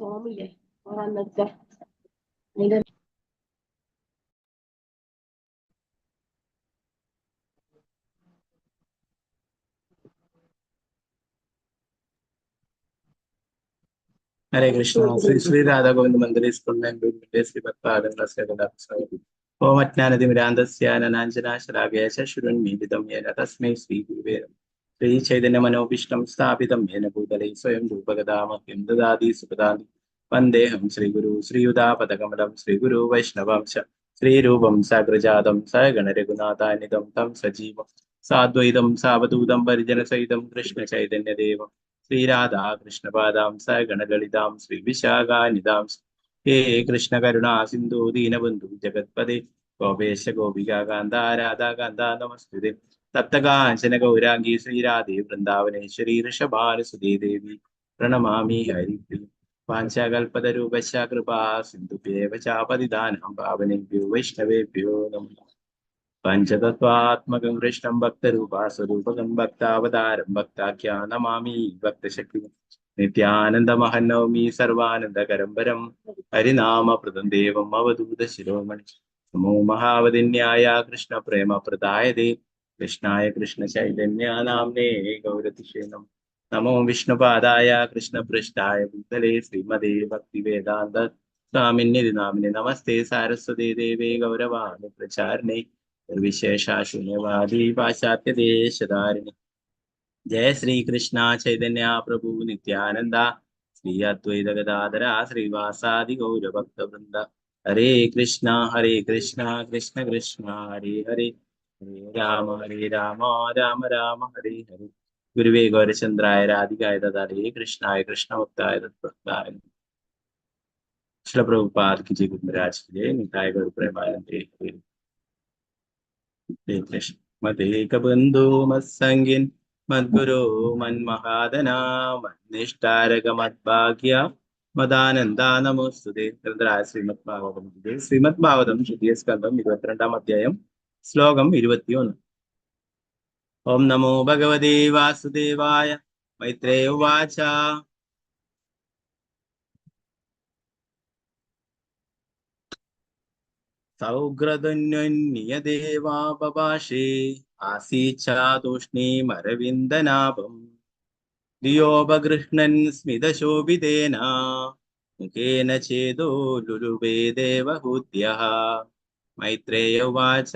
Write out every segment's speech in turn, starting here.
ഫോമില്ലേ അന്നത്തെ അതിന്റെ हरे कृष्ण। श्री श्री राधा गोविंद मंदिर स्कूल श्री ओम अज्ञानतिमिरान्धस्य ज्ञानाञ्जनाशलाकया चक्षुरुन्मीलितं येन तस्मै श्रीगुरुवे नमः। श्री चैतन्य मनोभीष्टं स्थापितं येन भूतले स्वयं रूपकदामह्यं ददाति सुपदानि वन्देऽहं श्रीगुरु श्रीयुतापदकमलं श्रीगुरु वैष्णवं च श्रीरूपं साग्रजातं सगणरघुनाथान्वितं तं सजीवं साद्वैतं सावधूतं परिजनसहितं कृष्णचैतन्यदेवं श्रीराधा कृष्णपादां सगणललितां श्रीविशाखानिधां हे कृष्ण करुणा सिंधु दीनबंधु जगत्पदे गोपेश गोपिका कांता राधा कांता नमस्ते तप्त कांचन गौरांगी श्रीराधे वृंदावनेश्वरी ऋषभानुसुते देवी प्रणमामि हरिप्रिय पांचाकल्पतरूपश्च कृपा सिन्धुभ्येव चापतितानां पावनेभ्यो वैष्णवेभ्यो नमः। पंचतत्वात्मकं कृष्णं भक्तरूपास्वरूपकं भक्तावतारं भक्ताख्यानमामि भक्तशक्तिं नित्यानन्दमहन्नवमी सर्वानन्दकरं वरं हरिनामप्रदं देवम् अवधूतशिरोमणि नमो महावदिन्याय कृष्णप्रेमप्रदायते कृष्णाय कृष्णचैतन्य नाम्ने गौरतिशे नमो विष्णुपादाय कृष्णपृष्ठाय भूतले श्रीमदे भक्तिवेदान्त स्वामिन्निधि नामिने नमस्ते सारस्वती देवे गौरवाणि प्रचारिणे विशेषा शून्यवादी पाश्चात्य देशधारिणी जय श्री कृष्णा चैतन्य प्रभु नित्यानंदा श्री अद्वैत गदाधरा श्रीवासादि गौर भक्त वृंद हरे कृष्णा कृष्ण कृष्ण हरे हरे हरे राम राम राम हरे हरे गुरुवे गौरचंद्राय राधिकाय तदारे कृष्णाय कृष्ण भक्ताय तत्भक्ताय श्रील प्रभुपाद की जय। गुरु महाराज की जय। निताय गौर प्रेमानंदे हरे कृष्ण। मदेक बंधु मत्संगिन मद्गुरो मन्महादना मन्निष्ठारक मद्भाग्य मदानंदा नमोस्तुते। ശ്രീമദ്ഭാഗവതം ശ്രീമദ്ഭാഗവതം തൃതീയ സ്കന്ധം 22-ാം അധ്യായം ശ്ലോകം 21. ഓം നമോ ഭഗവതേ വാസുദേവായ. മൈത്രേയ ഉവാച സൗഗ്രതുന്യദേവാ ബഭാഷേ ആസീച്ഛാതൂഷ്ണീമരവിന്ദനാഭം ധിയോപഗൃഹ്ണൻ സ്മിതശോഭിതേന മുഖേന ചേദോ ലുലുബേ ദേവഹൂത്യഃ. മൈത്രേയ ഉവാച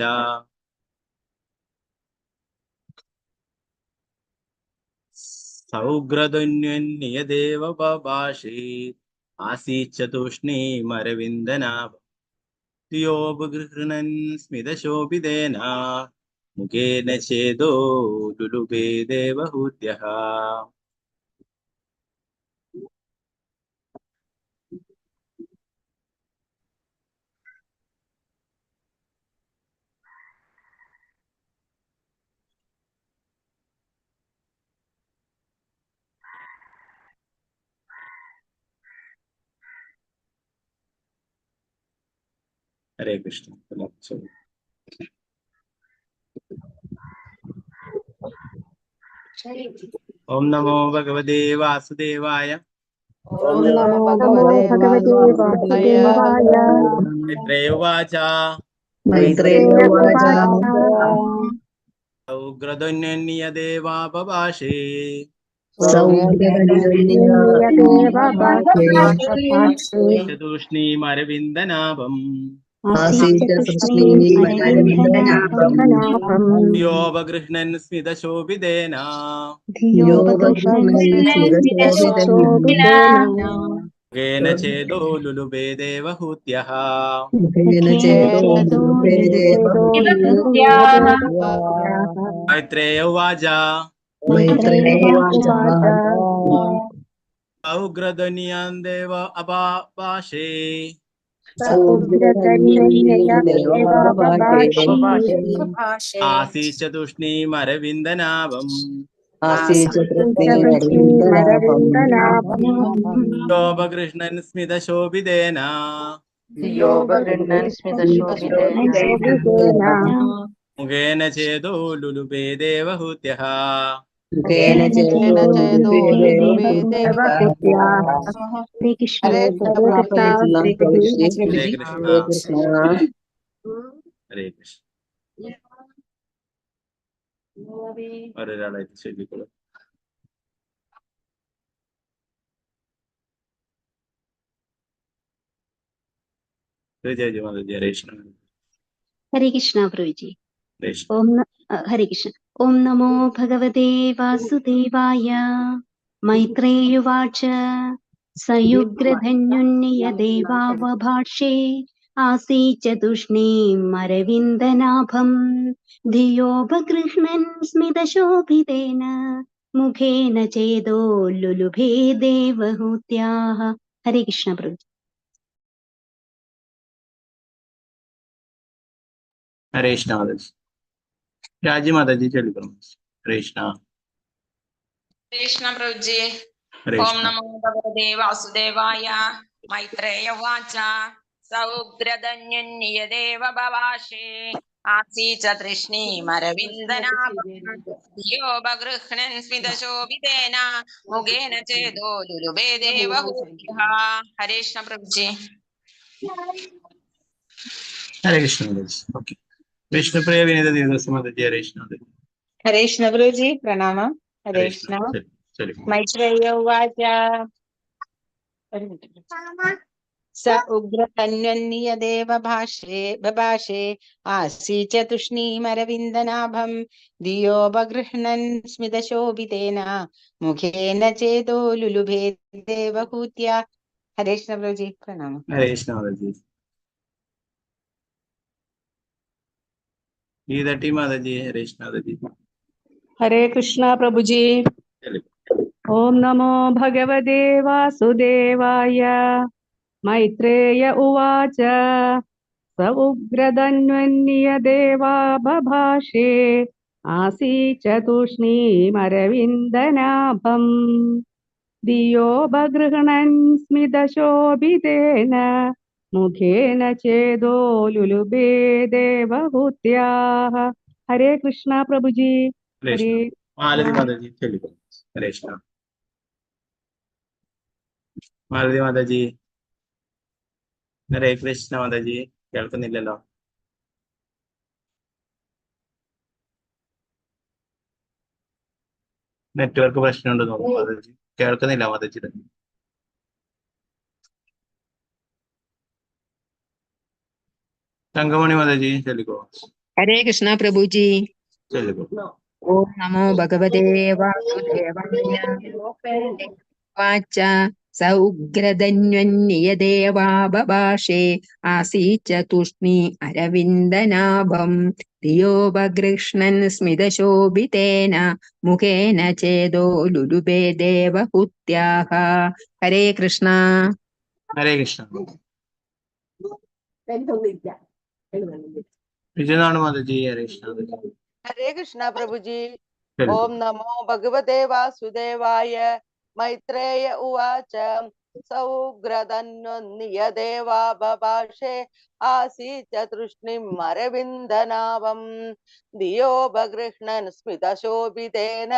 സൗഗ്രതുന്യദേവ ബഭാഷേ ആസീച്ഛതൂഷ്ണീമരവിന്ദനാഭം ധിയോപഗൃഹ്ണൻ സ്മിതശോഭിതേന മുഖേന ചേദോ ലുലുബേ ദേവഹൂത്യഃ. ഹരേ കൃഷ്ണ. ഓം നമോ ഭഗവതേ വാസുദേവായ. ഓം നമോ ഭഗവതേ വാസുദേവായ. മൈത്രേയ ഉവാച സൗഗ്രതുന്യദേവാ ബഭാഷേ തൂഷ്ണീമരവിന്ദനാഭം യോപഗൃഹ്ണൻ സ്മിതശോഭിതേന മുഖേന ചേദോ ലുലുബേ ദേവഹൂത്യഃ. മൈത്രേയ ഉവാച സൗഗ്രതുന്യദേവ അബഭാഷേ ആസീച്ഛതൂഷ്ണീമരവിന്ദനാഭം യോപഗൃഹ്ണൻ സ്മിതശോഭിതേന മുഖേന ചേദോ ലുലുബേ ദേവഹൂത്യഃ. മുഖേന മുഖേന ചേതോ ലുലുബേ ദേവഹൂത്യാ. ഹരേ കൃഷ്ണ. ഹരേ ഹരേ കൃഷ്ണ കൃഷ്ണ പ്രഭുജി. ഹരേ കൃഷ്ണ. ഹരേ കൃഷ്ണ. ഹരേ കൃഷ്ണ. ഒരാളായിട്ട് ചൊല്ലിക്കോളൂ. ജയ മാതാജി. ഹരേ കൃഷ്ണ. ഹരേ കൃഷ്ണ പ്രഭുജി. ഹരേ കൃഷ്ണ. ഹരേ കൃഷ്ണ. ഓം നമോ ഭഗവതേ വാസുദേവായ. മൈത്രേയുവാച സയുഗ്രധന്യുന്യ ദേവാവഭാഷേ ആസീച്ച തൂഷ്ണീമരവിന്ദനാഭം ധിയോപഗൃഹ്ണൻ സ്മിതശോഭിതേന മുഖേന ചേതോ ലുലുഭേ ദേവഹൂത്യാഃ. ഹരേ കൃഷ്ണ പ്രഭുജി. ഹരേ കൃഷ്ണ മാതാജി. രാജി മാതാജി ചൊല്ലിക്കോളൂ. ഹരേ കൃഷ്ണ. കൃഷ്ണ പ്രഭുജി. ഹരേ ഓം കൃഷ്ണ. നമോ ഭഗവതേ വാസുദേവായ. മൈത്രേയ വാച സൗഗ്രദന്യന്യദേവ ഭവാശേ ആസീച തൃഷ്ണീമരവിന്ദനാഭം യോപഗൃഹ്ണൻ സ്മിതശോഭിതേന മുഖേന ചേതോ ലുലുബേ ദേവഹൂത്യാഃ. ഹരേ കൃഷ്ണ പ്രഭുജി. ഹരേ കൃഷ്ണ മാതാജി. ഓക്കെ. വിഷ്ണുപ്രിയ വിനീത ദിവസം മാതാജി. ഹരേ കൃഷ്ണ മാതാജി. ഹരേ കൃഷ്ണ ഗുരുജി. പ്രണാമം. ഹരേ ഹരേ കൃഷ്ണ. കൃഷ്ണ. ചൊല്ലിക്കോളൂ. മൈത്രേയ ഉവാച സ ഉഗ്രതന്വന്യദേവ ബഭാഷേ ആസീച തുഷ്ണീമരവിന്ദനാഭം ധിയോപഗൃഹ്ണൻ സ്മിതശോഭിതേന മുഖേന ചേതോ ലുലുഭേ ദേവഹൂത്യാ. ഹരേ കൃഷ്ണ ഗുരുജി. പ്രണാമം. ഹരേ കൃഷ്ണ മാതാജി. ഗീതട്ടി മാതാജി. ഹരേ കൃഷ്ണ മാതാജി. ഹരേ കൃഷ്ണ പ്രഭുജി. ചൊല്ലിക്കോളൂ. ഓം നമോ ഭഗവതേ വാസുദേവായ. മൈത്രേയ ഉവാച സ ഉഗ്രതന്വന്യ ദേവാ ബഭാഷേ ആസീച തൂഷ്ണീമരവിന്ദനാഭം ധിയോപഗൃഹ്ണൻ സ്മിതശോഭിതേന മുഖേന ചേതോ ലുലുബേ ദേവഹൂത്യാഃ. ഹരേ കൃഷ്ണ പ്രഭുജി. ഹരേ കൃഷ്ണ. മാലതി മാതാജി ചൊല്ലിക്കോളൂ. ഹരേ കൃഷ്ണ. മാലതി മാതാജി. ഹരേ കൃഷ്ണ മാതാജി. കേൾക്കുന്നില്ലല്ലോ. നെറ്റ്വർക്ക് പ്രശ്നമുണ്ട് തോന്നുന്നു മാതാജി. കേൾക്കുന്നില്ല മാതാജി. തങ്കമണി മാതാജി ചൊല്ലിക്കോളൂ. ഹരേ കൃഷ്ണ പ്രഭുജി. ചൊല്ലിക്കോളൂ. ഓം നമോ ഭഗവതേ വാസുദേവായ. വാച സ ഉഗ്രതന്വന്യദേവാ ബഭാഷേ ആസീച തുഷ്ണീ അരവിന്ദനാഭം ധിയോപഗൃഹ്ണൻ സ്മിതശോഭിതേന മുഖേന ചേതോ ലുലുബേ ദേവഹൂത്യാഃ. ഹരേ കൃഷ്ണ. ഹരേ കൃഷ്ണ. വിജയനാണ് മാതാജി. ഹരേ കൃഷ്ണ മാതാജി. ഹരേ കൃഷ്ണ പ്രഭുജി. ചൊല്ലിക്കോളൂ. ഓം നമോ ഭഗവതേ വാസുദേവായ. മൈത്രേയ ഉവാച സൗഗ്രതന്വന്യദേവാ ബഭാഷേ ആസീച തൃഷ്ണിമരവിന്ദനാഭം ധിയോപഗൃഹ്ണൻ സ്മിതശോഭിതേന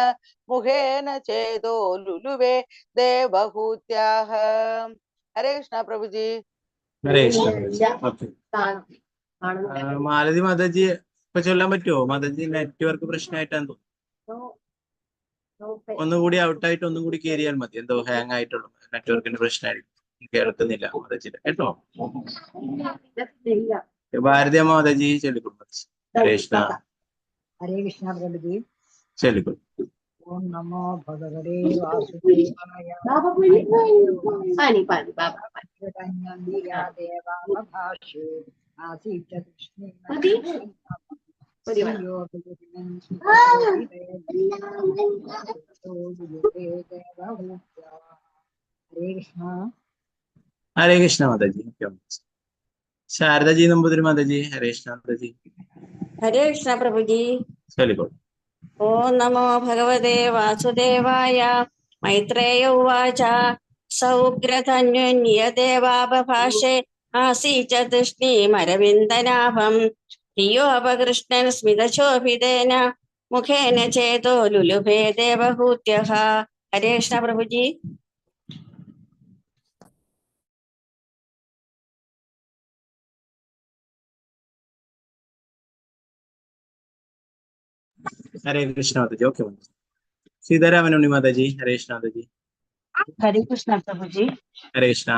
മുഖേന ചേതോ ലുലുവേ ദേവഹൂത്യാഃ. ഹരേ കൃഷ്ണ പ്രഭുജി. ഹരേ കൃഷ്ണ മാതാജി. ഓക്കെ. മാലതി മാതാജി ഇപ്പൊ ചൊല്ലാൻ പറ്റുമോ മാതാജി? നെറ്റ്വർക്ക് പ്രശ്നമായിട്ടാന്ന് തോന്നുന്നു. ഒന്നുകൂടി ഔട്ടായിട്ട് ഒന്നും കൂടി കയറിയാൽ മതി. എന്തോ ഹാങ് ആയിട്ടുള്ളൂ. നെറ്റ്വർക്കിന്റെ പ്രശ്നമായിരിക്കും. കേൾക്കുന്നില്ല മാതാജിയുടെ കേട്ടോ. ഭാരതി അമ്മ മാതാജി ചൊല്ലിക്കോളൂ. ഹരേ കൃഷ്ണ. ഹരേ കൃഷ്ണ പ്രഭുജി. ചൊല്ലിക്കോളൂ. ഓം നമോ ഭഗവതേ വാസുദേവായ. ദേവാഭാഷേ ആസീച ഹരേ കൃഷ്ണ. ഹരേ കൃഷ്ണ മാതാജി. ശാരദജി നമ്പൂതിരി മാതാജി. ഹരേ കൃഷ്ണ മാതാജി. ഹരേ കൃഷ്ണ പ്രഭുജി. ചൊല്ലിക്കോളൂ. ഓം നമോ ഭഗവതേ വാസുദേവായ. മൈത്രേയ ഉവാച സൗഗ്രതന്വന്യദേവാ ബഭാഷേ ആസീച തൃഷ്ണീമരവിന്ദനാഭം ധിയോപഗൃഹ്ണൻ സ്മിതശോഭിതേന मुखेन चेतो लुलुभे देवहूत्यः। हरे कृष्ण प्रभु जी। ഹരേ കൃഷ്ണ മാതാജി. ഓക്കെ സീതാരാമൻ ഉണ്ണി മാതാജി. ഹരേ കൃഷ്ണ മാതാജി. ഹരേ കൃഷ്ണ പ്രഭുജി. ഹരേ കൃഷ്ണ.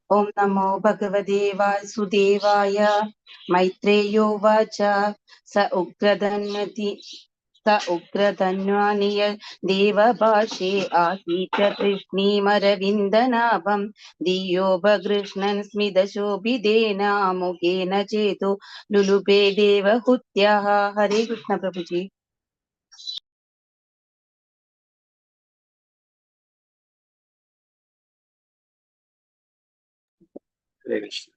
ഓം നമോ ഭഗവതേ വാസുദേവായ. മൈത്രേയോ വാച സ ഉഗ്രധന്വാനിയ ദേവഭാഷേ ആസീച്ച കൃഷ്ണീമരവിന്ദനാഭം ധിയോപഗൃഷ്ണൻ സ്മിതശോഭിതേന മുഖേന ചേതോ ലുലുപേ ദേവഹുത്യാഃ. ഹരേ കൃഷ്ണ പ്രഭുജി. ഹരേ കൃഷ്ണ.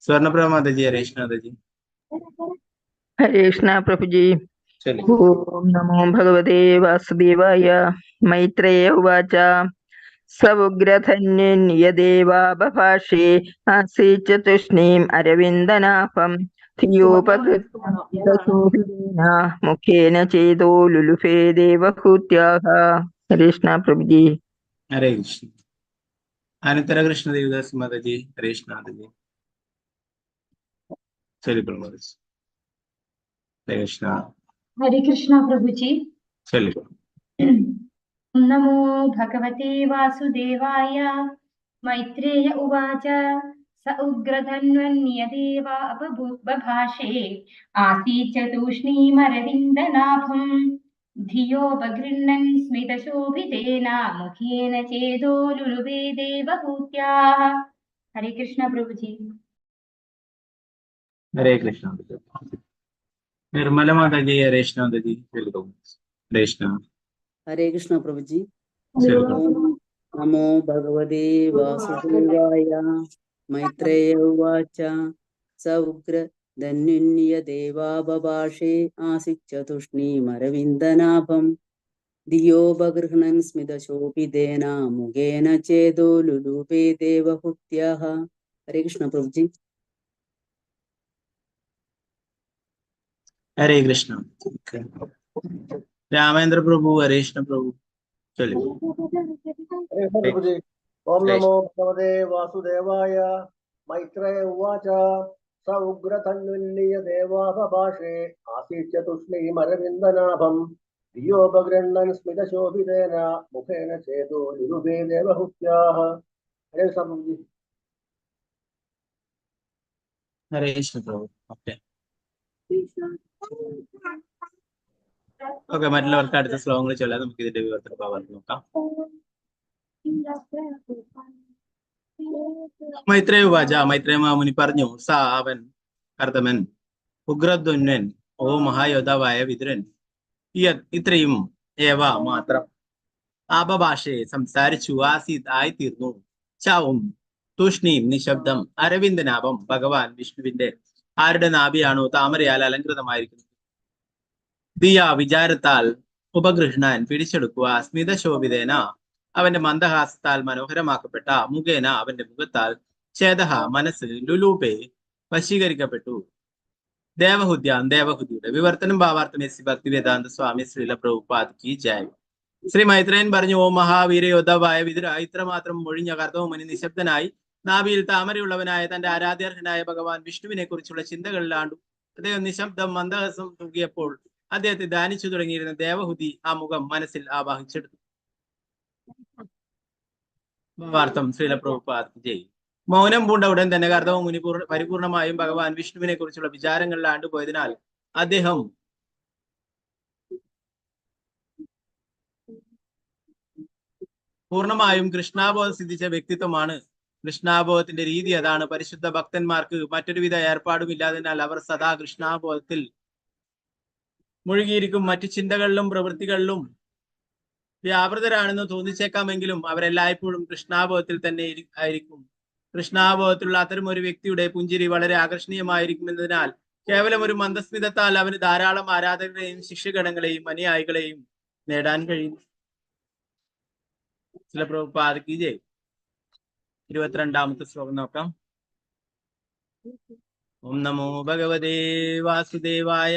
സ്വർണപ്രഭ മാതാജി. ഹരേ കൃഷ്ണ മാതാജി. ഹരേ കൃഷ്ണ പ്രഭുജി. ചൊല്ലി. ഓം നമോ ഭഗവതേ വാസുദേവായ. മൈത്രേയ ഉവാച സ ഉഗ്രധന്യദേവാഭാഷേ ആസീച്ച തൂഷ്ണീം അരവിന്ദനാഭം ധിയോപഗൃഹേന മുഖേന ചേതോ ലുലുഫേ ദേവഹൂത്യാഃ. ഹരേ കൃഷ്ണ പ്രഭുജി. ഹരേ കൃഷ്ണ. അനന്തര കൃഷ്ണ ദേവദാസ് മാതാജി. ഹരേ കൃഷ്ണ മാതാജി. ചൊല്ലി പ്രഭു. ഹരേ കൃഷ്ണ. ഹരേ കൃഷ്ണ പ്രഭുജി. ചൊല്ലി. നമോ ഭഗവതേ വാസുദേവായ. മൈത്രേയ ഉവാച സ ഉഗ്രധന്വന്യദേവാ ബഭാഷേ ആസീച്ച തൂഷ്ണീമരവിന്ദനാഭം ധിയോപഗൃണ്ണൻ സ്മിതശോഭിതേന മുഖേന ചേതോ ലുലുബേ ദേവഹൂത്യാഃ. ഹരേ കൃഷ്ണ പ്രഭുജി. ഹരേ കൃഷ്ണ. നിർമ്മല മാതാജി. ഹരേ കൃഷ്ണ മാതാജി. ഹരേ കൃഷ്ണ. ഹരേ കൃഷ്ണ പ്രഭുജി. ചൊല്ലി. ഓം നമോ ഭഗവതേ വാസുദേവായ. മൈത്രേയ ഉവാച സ ഉഗ്ര ധന്യുന്യ ദേവാബഭാഷേ ആസിച്ച തൂഷ്ണീമരവിന്ദനാഭം ധിയോപഗൃഹ്ണൻ സ്മിതശോഭിതേന മുഖേന ചേതോ ലുലുപേ ദേവഹുത്യാഃ. ഹരേ കൃഷ്ണ പ്രഭുജി. ഹരേ കൃഷ്ണ. രാമേന്ദ്ര പ്രഭു. ഹരേ കൃഷ്ണ പ്രഭു. ചൊല്ലി. ഓം നമോ ഭഗവതേ വാസുദേവായ. മൈത്രേയ ഉവാച സ ഉഗ്രധന്വന്യ ദേവാഭാഷേ ആസീച്ച തൂഷ്ണീമരവിന്ദനാഭം ധിയോപഗൃണ്ണൻ സ്മിതശോഭിതേന മുഖേന ചേതോ ലുലുബേ ദേവഹുത്യാഃ. ഹരേ കൃഷ്ണ പ്രഭുജി. ഹരേ കൃഷ്ണ പ്രഭു. ഓക്കെ മറ്റുള്ളവർക്ക് അടുത്ത ശ്ലോകങ്ങൾ ചൊല്ലാതെ നമുക്ക് ഇതിന്റെ വിവർത്തന ഭാവം നോക്കാം. മൈത്രേയ ഉവാച. മൈത്രേയ മഹാമുനി പറഞ്ഞു. സ അവൻ കർദമൻ ഉഗ്രധ്വന്വൻ ഓ മഹായോദ്ധാവായ വിതുരൻ ഇത്രയും ഏവ മാത്രം ആപഭാഷയെ സംസാരിച്ചു ആസീത് ആയിത്തീർന്നു. ചാവും തൂഷ്ണീം നിശബ്ദം അരവിന്ദനാഭം ഭഗവാൻ വിഷ്ണുവിന്റെ ആരുടെ നാഭിയാണോ താമരയാൽ അലങ്കൃതമായിരിക്കുന്നത് ദിയ വിചാരത്താൽ ഉപഗൃഹ്ണാൻ പിടിച്ചെടുക്കുക സ്മിതശോഭിതേന അവന്റെ മന്ദഹാസത്താൽ മനോഹരമാക്കപ്പെട്ട മുഖേന അവന്റെ മുഖത്താൽ ചേതഹ മനസ്സ് ലുലൂപെ വശീകരിക്കപ്പെട്ടു. ദേവഹുദ്യാൻ ദേവഹുദിയുടെ വിവർത്തനം ഭാവാർത്ഥം എസ് ഭക്തി വേദാന്ത സ്വാമി ശ്രീല പ്രഭുപാദ് കി ജയ്. ശ്രീ മൈത്രേയൻ പറഞ്ഞു. ഓ മഹാവീര യോദ്ധാവായ വിതുര ഇത്രമാത്രം ഒഴിഞ്ഞ കർദവമുനി നിശബ്ദനായി നാഭിയിൽ താമരയുള്ളവനായ തന്റെ ആരാധ്യർഹനായ ഭഗവാൻ വിഷ്ണുവിനെ കുറിച്ചുള്ള ചിന്തകളിലാണ്ടു. അദ്ദേഹം നിശബ്ദം മന്ദഹസം തൂകിയപ്പോൾ അദ്ദേഹത്തെ ധ്യാനിച്ചു തുടങ്ങിയിരുന്ന ദേവഹുതി ആ മുഖം മനസ്സിൽ ആവാഹിച്ചെടുത്തു. ഭാവാർത്ഥം ശ്രീല പ്രഭുപാദ് ജയ്. മൗനം പൂണ്ട ഉടൻ തന്നെ കർദവ മുനി പരിപൂർണമായും ഭഗവാൻ വിഷ്ണുവിനെ കുറിച്ചുള്ള വിചാരങ്ങളിൽ ആണ്ടുപോയതിനാൽ അദ്ദേഹം പൂർണ്ണമായും കൃഷ്ണാബോധം സിദ്ധിച്ച വ്യക്തിത്വമാണ്. കൃഷ്ണാബോധത്തിന്റെ രീതി അതാണ്. പരിശുദ്ധ ഭക്തന്മാർക്ക് മറ്റൊരുവിധ ഏർപ്പാടുമില്ലാതിനാൽ അവർ സദാ കൃഷ്ണാബോധത്തിൽ മുഴുകിയിരിക്കും. മറ്റു ചിന്തകളിലും പ്രവൃത്തികളിലും വ്യാപൃതരാണെന്ന് തോന്നിച്ചേക്കാമെങ്കിലും അവരെല്ലായ്പ്പോഴും കൃഷ്ണാബോധത്തിൽ തന്നെ ആയിരിക്കും. കൃഷ്ണാബോധത്തിലുള്ള അത്തരം ഒരു വ്യക്തിയുടെ പുഞ്ചിരി വളരെ ആകർഷണീയമായിരിക്കുമെന്നതിനാൽ കേവലം ഒരു മന്ദസ്മിതത്താൽ അവന് ധാരാളം ആരാധകരെയും ശിഷ്യഗണങ്ങളെയും അനുയായികളെയും നേടാൻ കഴിയും. ചില പ്രഭുപാദ് കി ജയ്. 22ാമത്തെ ശ്ലോകം നോക്കാം. ഓം നമോ ഭഗവതേ വാസുദേവായ.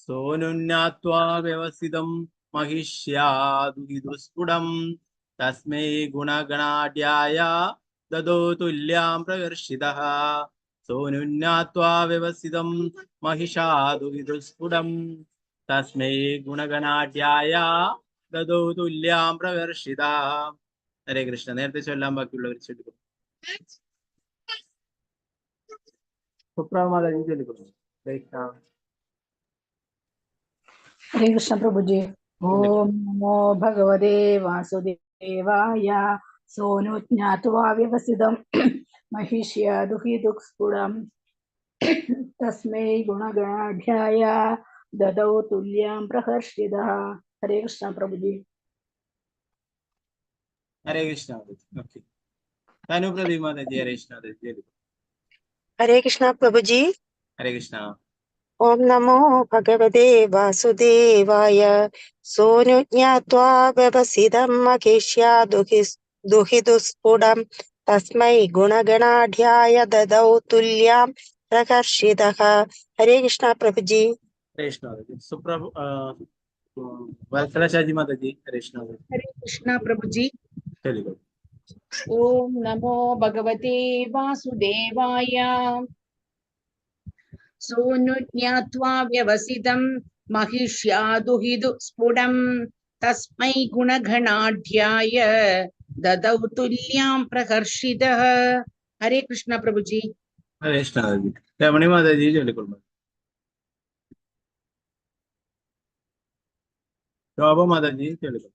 सोनुन्यात्वा व्यवसितं महिष्यादुहिदुस्फुटं तस्मै गुणगणाढ्याय ददौ तुल्यां प्रकर्षितः सोनुन्यात्वा व्यवसितं महिषादुहिदुस्फुटं तस्मै गुणगणाढ्याय ददौ तुल्यां प्रकर्षितः. ഹരേ കൃഷ്ണ. നേരത്തെ ചൊല്ലാൻ ബാക്കിയുള്ളവർ ചൊല്ലിക്കും. സുപ്രഭാതം ചൊല്ലിക്കുന്നു. കൃഷ്ണ. हरे कृष्ण प्रभु जी। ओम नमो भगवते वासुदेवाय सोनु ज्ञात्वा व्यवसितं महिष्या दुहिदुःस्फुटं तस्मै गुणगणाढ्याय ददौ तुल्यां प्रहर्षितः. हरे कृष्ण प्रभु जी। ഹരേ കൃഷ്ണ. ഓക്കെ. തനു പ്രദീപ് മാതാജി. ഹരേ കൃഷ്ണ. हरे कृष्णा प्रभु जी। ഹരേ കൃഷ്ണ. ओम नमो भगवते वासुदेवाय सोनु ज्ञात्वा व्यवसितं महिष्या दुहिदुस्फुटं तस्मै गुणगणाढ्याय ददौ तुल्यां प्रकर्षितः. हरे कृष्णा प्रभु जी। ഹരേ കൃഷ്ണ. വത്സല ഷാജി മാതാജി. ഹരേ കൃഷ്ണ. हरे कृष्णा प्रभु जी। ചൊല്ലിക്കോ. ओम नमो भगवते वासुदेवाय सोनु ज्ञात्वा व्यवसितं महिष्यादुहिदुस्फुटं तस्मै गुणगणाढ्याय ददौ तुल्यां प्रकर्षितः. हरे कृष्णा प्रभु जी। ഹരേ കൃഷ്ണ. രമണി മാതാജി ചൊല്ലിക്കൊള്ളു. ശോഭ മാതാജി ചൊല്ലിക്കൊള്ളു.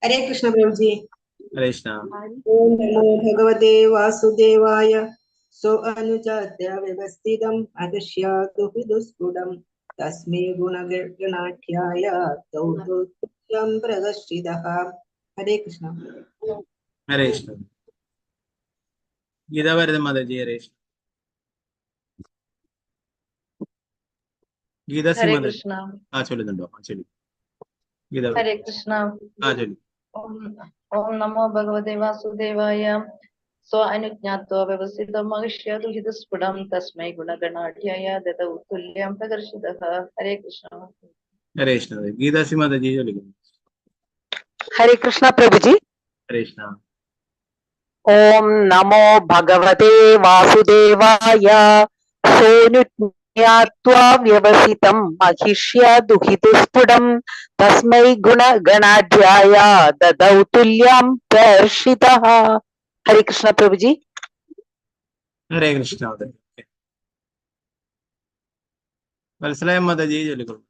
हरे कृष्ण प्रभु जी। ഹരേ കൃഷ്ണ. ओम नमो भगवते वासुदेवाय सो अनुजात्य व्यवस्थितं अदृश्यादुहिदुस्फुटं तस्मै गुणगणाढ्याय दौ तुल्यां प्रकर्षितः. हरे कृष्ण. ഹരേ കൃഷ്ണ. ഗീതാഭരതൻ മാതാജി. ഹരേ കൃഷ്ണ. ഗീതാ ഹരേ മാതാജി. കൃഷ്ണ. ചൊല്ലുന്നുണ്ടോ? ചൊല്ലി. ഗീതാ. ഹരേ കൃഷ്ണ. ചൊല്ലി. ഓം നമോ ഭഗവതേ വാസുദേവായ സ്വ അനുജ്ഞാത്വാ വ്യവസിതം മഹിഷ്യാദുഹിതസ്ഫുടം തസ്മൈ ഗുണഗണാഢ്യായ ദദൗ തുല്യം പ്രകർഷിതഃ. ഹരേ കൃഷ്ണ. ഹരേ കൃഷ്ണ. ഗീതാസി മാതാജി ചൊല്ലിക്കുന്നു. हरे कृष्णा प्रभु जी। ഹരേ കൃഷ്ണ. ओम नमो भगवते वासुदेवाय सोनु ज्ञात्वा व्यवसितं महिष्या दुहिदुस्फुटं तस्मै गुणगणाढ्याय ददौ तुल्यां प्रकर्षितः. हरे कृष्णा प्रभु जी। ഹരേ കൃഷ്ണ. വത്സല മാതാജി ചൊല്ലിക്കൊള്ളു.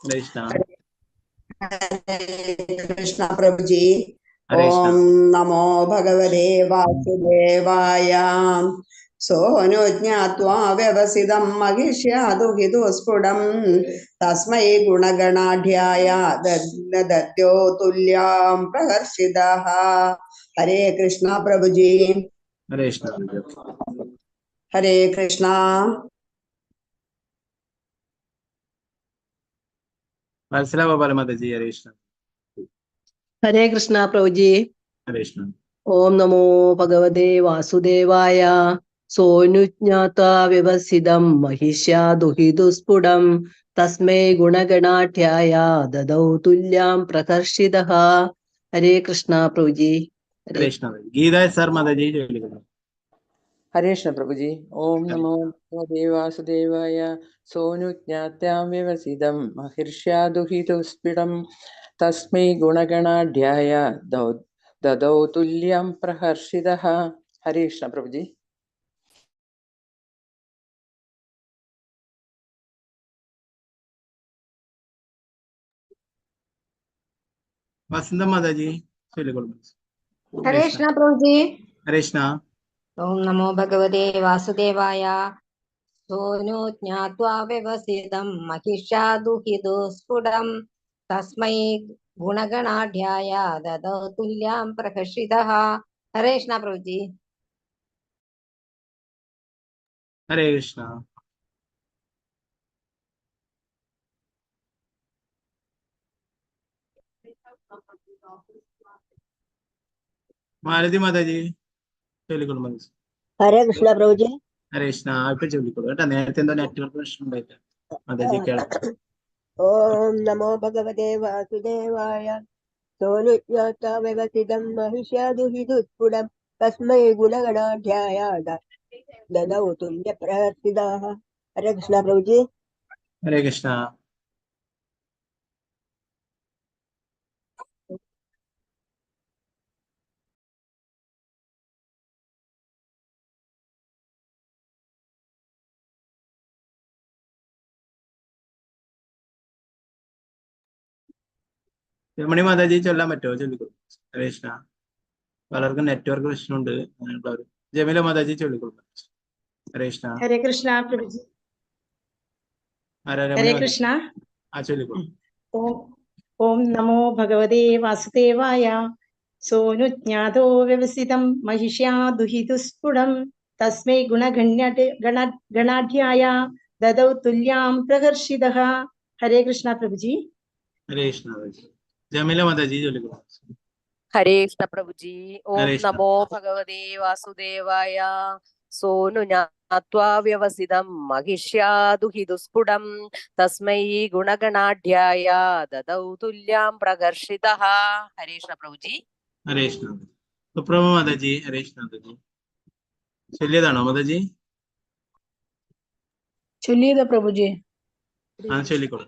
ഹരേ കൃഷ്ണ. कृष्ण प्रभु जी। ഹരേ കൃഷ്ണ. ओम नमो भगवते वासुदेवाय सोनु ज्ञात्वा व्यवसितं महिष्यादुहिदुस्फुटं तस्मै गुणगणाढ्याय दद्यो तुल्यां प्रकर्षितः. हरे कृष्ण प्रभु जी। ഹരേ കൃഷ്ണ. हरे कृष्ण. വത്സല ഗോപാല മാതാജി. ഹരേ കൃഷ്ണ. हरे कृष्ण प्रभु जी। ഹരേ കൃഷ്ണ. ओम नमो भगवते वासुदेवाय सोनु ज्ञात्वा व्यवसितं महिष्या दुहिदुस्फुटं तस्मै गुणगणाढ्याय ददौ तुल्यां प्रकर्षितः. हरे कृष्ण प्रभु जी। ഹരേ കൃഷ്ണ. ഗീതാ സർ മാതാജി ചൊല്ലിക്കുന്നു. हरे कृष्ण प्रभु जी। ओम नमो भगवते वासुदेवाय सोनु ज्ञात्वा व्यवसितं महिष्या दुहिदुस्फुटं तस्मै गुणगणाढ्याय ददौ तुल्यां प्रहर्षितः. हरे कृष्ण प्रभु जी। വസന്ത മാതാജി ചൊല്ലിക്കൊള്ളു. हरे कृष्ण प्रभु जी। ഹരേ കൃഷ്ണ. ओम नमो भगवते वासुदेवाय सोनु ज्ञात्वा व्यवसितं महिष्या दुहिदुस्फुटं तस्मै गुणगणाढ्याय ददौ तुल्यां प्रकर्षितः. हरे कृष्ण प्रभु जी। ഹരേ കൃഷ്ണ. മാലതി മാതാജി ചൊല്ലിക്കൊള്ളു. हरे कृष्ण प्रभु जी। ഹരേ കൃഷ്ണ. ഇപ്പൊ ചൊല്ലിക്കോളൂ കേട്ടോ. നേരത്തെ എന്തോ നെറ്റ്വർക്ക് പ്രശ്നം ഉണ്ടായില്ല. മാതാജി കേൾക്കാം. ഓം നമോ ഭഗവതേ വാസുദേവായ സോനുജ്ഞാതാവ്യവസ്ഥിതം മഹിഷ്യാദുഹിതുസ്ഫുടം തസ്മൈ ഗുണഗണാഢ്യായ ദദൗ തുല്യപ്രഹർഷിതാഃ. ഹരേ കൃഷ്ണ പ്രഭുജി. ഹരേ കൃഷ്ണ. രമണി മാതാജി ചൊല്ലാൻ പറ്റുമോ? ചൊല്ലിക്കോളൂ. ഹരേ കൃഷ്ണ. പലർക്കും നെറ്റ്വർക്ക് പ്രശ്നമുണ്ട്. അങ്ങനെയുള്ളവർ ജമീല മാതാജി ചൊല്ലിക്കോളൂ. ഹരേ കൃഷ്ണ. ഹരേ കൃഷ്ണ പ്രഭുജി. ആരാ? ഹരേ രമണി മാതാജി. കൃഷ്ണ. ചൊല്ലിക്കോളൂ. ഓം നമോ ഭഗവതേ വാസുദേവായ സോനുജ്ഞാതോ വ്യവസിതം മഹിഷ്യാ ദുഹിതുസ്ഫുടം തസ്മൈ ഗണാഢ്യായ ദദൗ തുല്യാം പ്രഹർഷിതഃ. ഹരേ കൃഷ്ണ പ്രഭുജി. ഹരേ കൃഷ്ണ മാതാജി. ജമീല മാതാജി ചൊല്ലിക്കോളൂ. ഹരേ കൃഷ്ണ പ്രഭുജി. ഓം ഹരേ കൃഷ്ണ. നമോ ഭഗവതേ വാസുദേവായ സോനു ജ്ഞാത്വാ വ്യവസിതം മഹിഷ്യാ ദുഹിതുസ്ഫുടം തസ്മൈ ഗുണഗണാഢ്യായ ദദൗ തുല്യാം പ്രകർഷിതഃ. ഹരേ കൃഷ്ണ പ്രഭുജി. ഹരേ കൃഷ്ണ. സുപ്രഭ മാതാജി. ഹരേ കൃഷ്ണ മാതാജി. ചൊല്ലിയതാണോ മാതാജി? ചൊല്ലിയതാ പ്രഭുജി. ചൊല്ലിക്കോളൂ.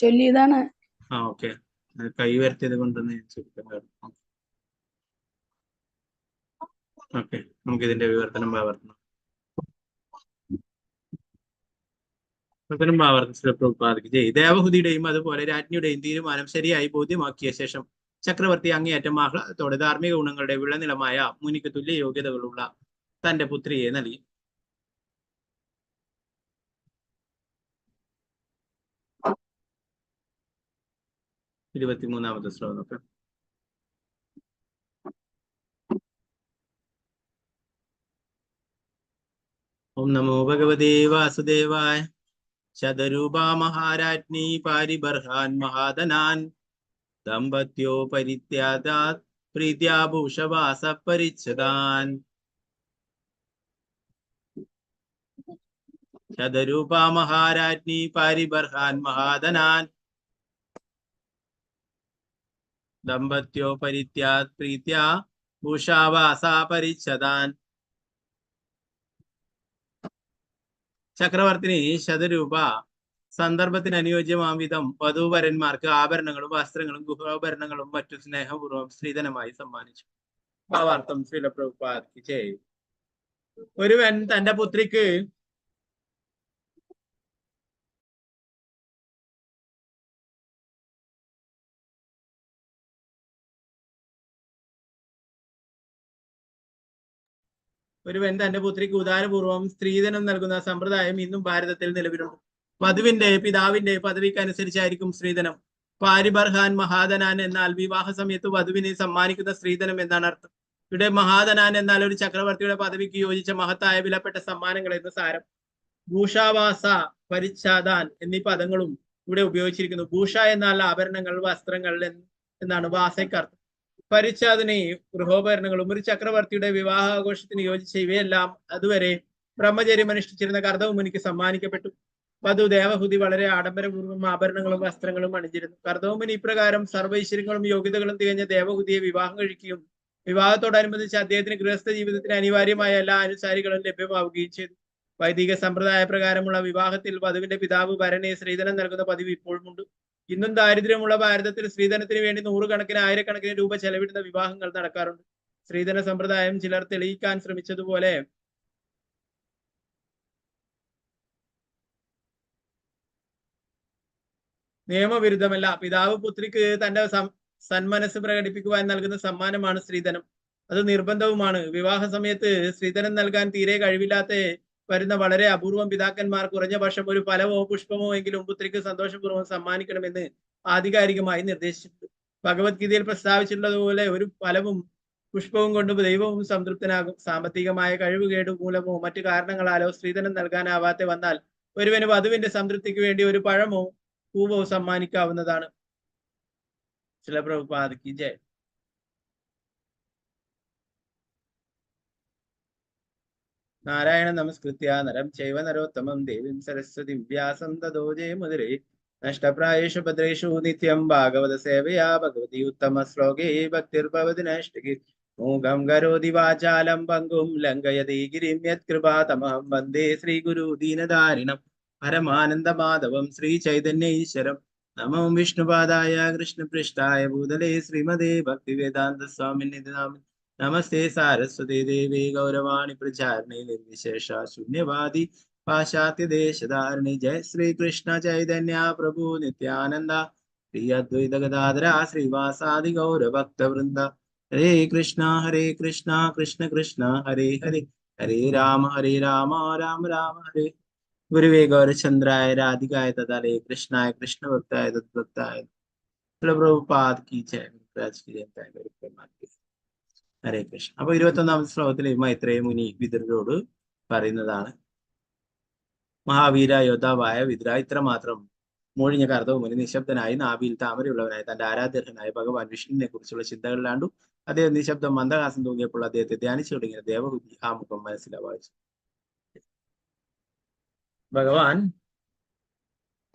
ചൊല്ലിയതാണ്. ഓക്കെ. കൈ വരുത്തിയത് കൊണ്ടൊന്ന് ഓക്കെ. നമുക്ക് ഇതിന്റെ വിവർത്തനം ഭാവർത്തനം ദേവഹുതിയുടെയും അതുപോലെ രാജ്ഞിയുടെയും തീരുമാനം ശരിയായി ബോധ്യമാക്കിയ ശേഷം ചക്രവർത്തി അങ്ങേയറ്റം ആഹ്ലാദത്തോടെ ധാർമ്മിക ഗുണങ്ങളുടെ വിളനിലമായ മുനിക്ക് തുല്യ യോഗ്യതകളുള്ള തന്റെ പുത്രിയെ നൽകി. ഇരുപത്തിമൂന്നാമത്തെ ശ്ലോകം. ഓം നമോ ഭഗവതേ വാസുദേവായ ശതരൂപാ മഹാരാജ്ഞി പാരിബർഹാൻ മഹാധനാൻ ദമ്പത്യോ പരിത്യാഗാത് പ്രീത്യാഭൂഷവാസ പരിച്ഛദാൻ. ശതരൂപാ മഹാരാജ്ഞി പാരിബർഹാൻ മഹാധനാൻ ദമ്പത്യോ പരിത്യാഗ് പ്രീത്യാ ഭൂഷാവാസ പരിച്ഛദാൻ. ചക്രവർത്തിനി ശതരൂപ സന്ദർഭത്തിന് അനുയോജ്യമാം വിധം വധൂവരന്മാർക്ക് ആഭരണങ്ങളും വസ്ത്രങ്ങളും ഗൃഹാഭരണങ്ങളും മറ്റു സ്നേഹപൂർവ്വം സ്ത്രീധനമായി സമ്മാനിച്ചു. ഭാവാർത്ഥം ശ്രീല പ്രഭുപാദ് ജയ്. ഒരുവൻ തന്റെ പുത്രിക്ക് ഉദാരപൂർവ്വം സ്ത്രീധനം നൽകുന്ന സമ്പ്രദായം ഇന്നും ഭാരതത്തിൽ നിലവിലുണ്ട്. വധുവിന്റെ പിതാവിന്റെ പദവിക്ക് അനുസരിച്ചായിരിക്കും സ്ത്രീധനം. പാരിബർഹാൻ മഹാധനാൻ എന്നാൽ വിവാഹ സമയത്ത് വധുവിനെ സമ്മാനിക്കുന്ന സ്ത്രീധനം എന്നാണ് അർത്ഥം. ഇവിടെ മഹാധനാൻ എന്നാൽ ഒരു ചക്രവർത്തിയുടെ പദവിക്ക് യോജിച്ച മഹത്തായ വിലപ്പെട്ട സമ്മാനങ്ങൾ എന്ന് സാരം. ഭൂഷാവാസ പരിച്ഛാദാൻ എന്നീ പദങ്ങളും ഇവിടെ ഉപയോഗിച്ചിരിക്കുന്നു. ഭൂഷ എന്നാൽ ആഭരണങ്ങൾ വസ്ത്രങ്ങൾ എന്നാണ് വാസയ്ക്കർത്ഥം. പരിച്ഛാദനെ ഗൃഹോപകരണങ്ങളും. ഒരു ചക്രവർത്തിയുടെ വിവാഹാഘോഷത്തിന് യോജിച്ച ഇവയെല്ലാം അതുവരെ ബ്രഹ്മചര്യം അനുഷ്ഠിച്ചിരുന്ന കർദവമുനിക്ക് സമ്മാനിക്കപ്പെട്ടു. വധു ദേവഹുതി വളരെ ആഡംബരപൂർവ്വം ആഭരണങ്ങളും വസ്ത്രങ്ങളും അണിഞ്ഞിരുന്നു. കർദവമുനി ഇപ്രകാരം സർവൈശ്വര്യങ്ങളും യോഗ്യതകളും തികഞ്ഞ ദേവഹുതിയെ വിവാഹം കഴിക്കുകയും വിവാഹത്തോടനുബന്ധിച്ച് അദ്ദേഹത്തിന് ഗൃഹസ്ഥ ജീവിതത്തിന് അനിവാര്യമായ എല്ലാ അനുസാരികളും ലഭ്യമാവുകയും ചെയ്തു. വൈദിക സമ്പ്രദായ പ്രകാരമുള്ള വിവാഹത്തിൽ വധുവിന്റെ പിതാവ് വരനെ സ്ത്രീധനം നൽകുന്ന പതിവ് ഇപ്പോഴുമുണ്ട്. ഇന്നും ദാരിദ്ര്യമുള്ള ഭാരതത്തിൽ സ്ത്രീധനത്തിന് വേണ്ടി നൂറുകണക്കിന് ആയിരക്കണക്കിന് രൂപ ചെലവിടുന്ന വിവാഹങ്ങൾ നടക്കാറുണ്ട്. സ്ത്രീധന സമ്പ്രദായം ചിലർ തെളിയിക്കാൻ ശ്രമിച്ചതുപോലെ നിയമവിരുദ്ധമല്ല. പിതാവ് പുത്രിക്ക് തന്റെ സന്മനസ് പ്രകടിപ്പിക്കുവാൻ നൽകുന്ന സമ്മാനമാണ് സ്ത്രീധനം. അത് നിർബന്ധവുമാണ്. വിവാഹ സമയത്ത് സ്ത്രീധനം നൽകാൻ തീരെ കഴിവില്ലാത്ത വരുന്ന വളരെ അപൂർവം പിതാക്കന്മാർ കുറഞ്ഞ പക്ഷം ഒരു ഫലമോ പുഷ്പമോ എങ്കിലും പുത്രിക്ക് സന്തോഷപൂർവ്വം സമ്മാനിക്കണമെന്ന് ആധികാരികമായി നിർദ്ദേശിച്ചിട്ടുണ്ട്. ഭഗവത്ഗീതയിൽ പ്രസ്താവിച്ചിട്ടുള്ളതുപോലെ ഒരു ഫലവും പുഷ്പവും കൊണ്ട് ദൈവവും സംതൃപ്തനാകും. സാമ്പത്തികമായ കഴിവുകേട് മൂലമോ മറ്റു കാരണങ്ങളാലോ സ്ത്രീധനം നൽകാനാവാതെ വന്നാൽ ഒരുവന് വധുവിന്റെ സംതൃപ്തിക്ക് വേണ്ടി ഒരു പഴമോ പൂവോ സമ്മാനിക്കാവുന്നതാണ്. ചില പ്രഭുപാദയ്ക്ക് ജയ്. നാരായണ നമസ്കൃത്യ നരം ചൈവ നരോത്തമം ദേവീം സരസ്വതിം വ്യാസം തതോ ജയമുദിരേ നഷ്ടപ്രായേഷു ഭദ്രേഷു നിത്യം ഭാഗവത സേവയാ ഭഗവതി ഉത്തമ ശ്ലോകേ ഭക്തിർഭവതി നൈഷ്ഠികി മൂകം കരോതി വാചാലം പങ്കും ലംഘയതി ഗിരിം യത്കൃപാതമഹം വന്ദേ ശ്രീഗുരു ദീനധാരിണം പരമാനന്ദമാധവം ശ്രീ ചൈതന്യ ഈശ്വരം നമോ വിഷ്ണുപാദായ കൃഷ്ണപൃഷ്ഠായ ഭൂതലേ ശ്രീമതേ ഭക്തിവേദാന്ത സ്വാമിനി നാമി നമസ്തേ സാരസ്വതേ ദേവേ ഗൗരവാണി പ്രചാരണേ നിർവിശേഷ ശൂന്യവാദി പാശ്ചാത്യ ദേശധാരണി ജയ ശ്രീകൃഷ്ണ ചൈതന്യ പ്രഭു നിത്യാനന്ദ ശ്രീ അദ്വൈത ഗദാധര ശ്രീവാസാദി ഗൗരഭക്തവൃന്ദ ഹരേ കൃഷ്ണ കൃഷ്ണ കൃഷ്ണ ഹരേ ഹരേ ഹരേ രാമ രാമ രാമ ഹരേ ഗുരുവേ ഗൗരചന്ദ്രായ രാധികായ തദാലേ കൃഷ്ണായ കൃഷ്ണഭക്തായ തദ്ഭക്തായ പ്രഭുപാദ് കി ജയ ഹരേ കൃഷ്ണ. അപ്പൊ 21-ാമത്തെ ശ്ലോകത്തിലെ മൈത്രേയ മുനി വിതുരരോട് പറയുന്നതാണ്, മഹാവീര യോദ്ധാവായ വിതുര, ഇത്രമാത്രം മൂഴിഞ്ഞ കർദവ് മുനി നിശബ്ദനായി നാഭിയിൽ താമരയുള്ളവനായ തന്റെ ആരാധ്യനായ ഭഗവാൻ വിഷ്ണുവിനെ കുറിച്ചുള്ള ചിന്തകളിലാണ്ടു. അദ്ദേഹം നിശബ്ദം മന്ദഹാസം തൂങ്ങിയപ്പോൾ അദ്ദേഹത്തെ ധ്യാനിച്ചു തുടങ്ങിയ ദേവബുദ്ധി ആ മുഖം മനസ്സിലാവാച്ചു. ഭഗവാൻ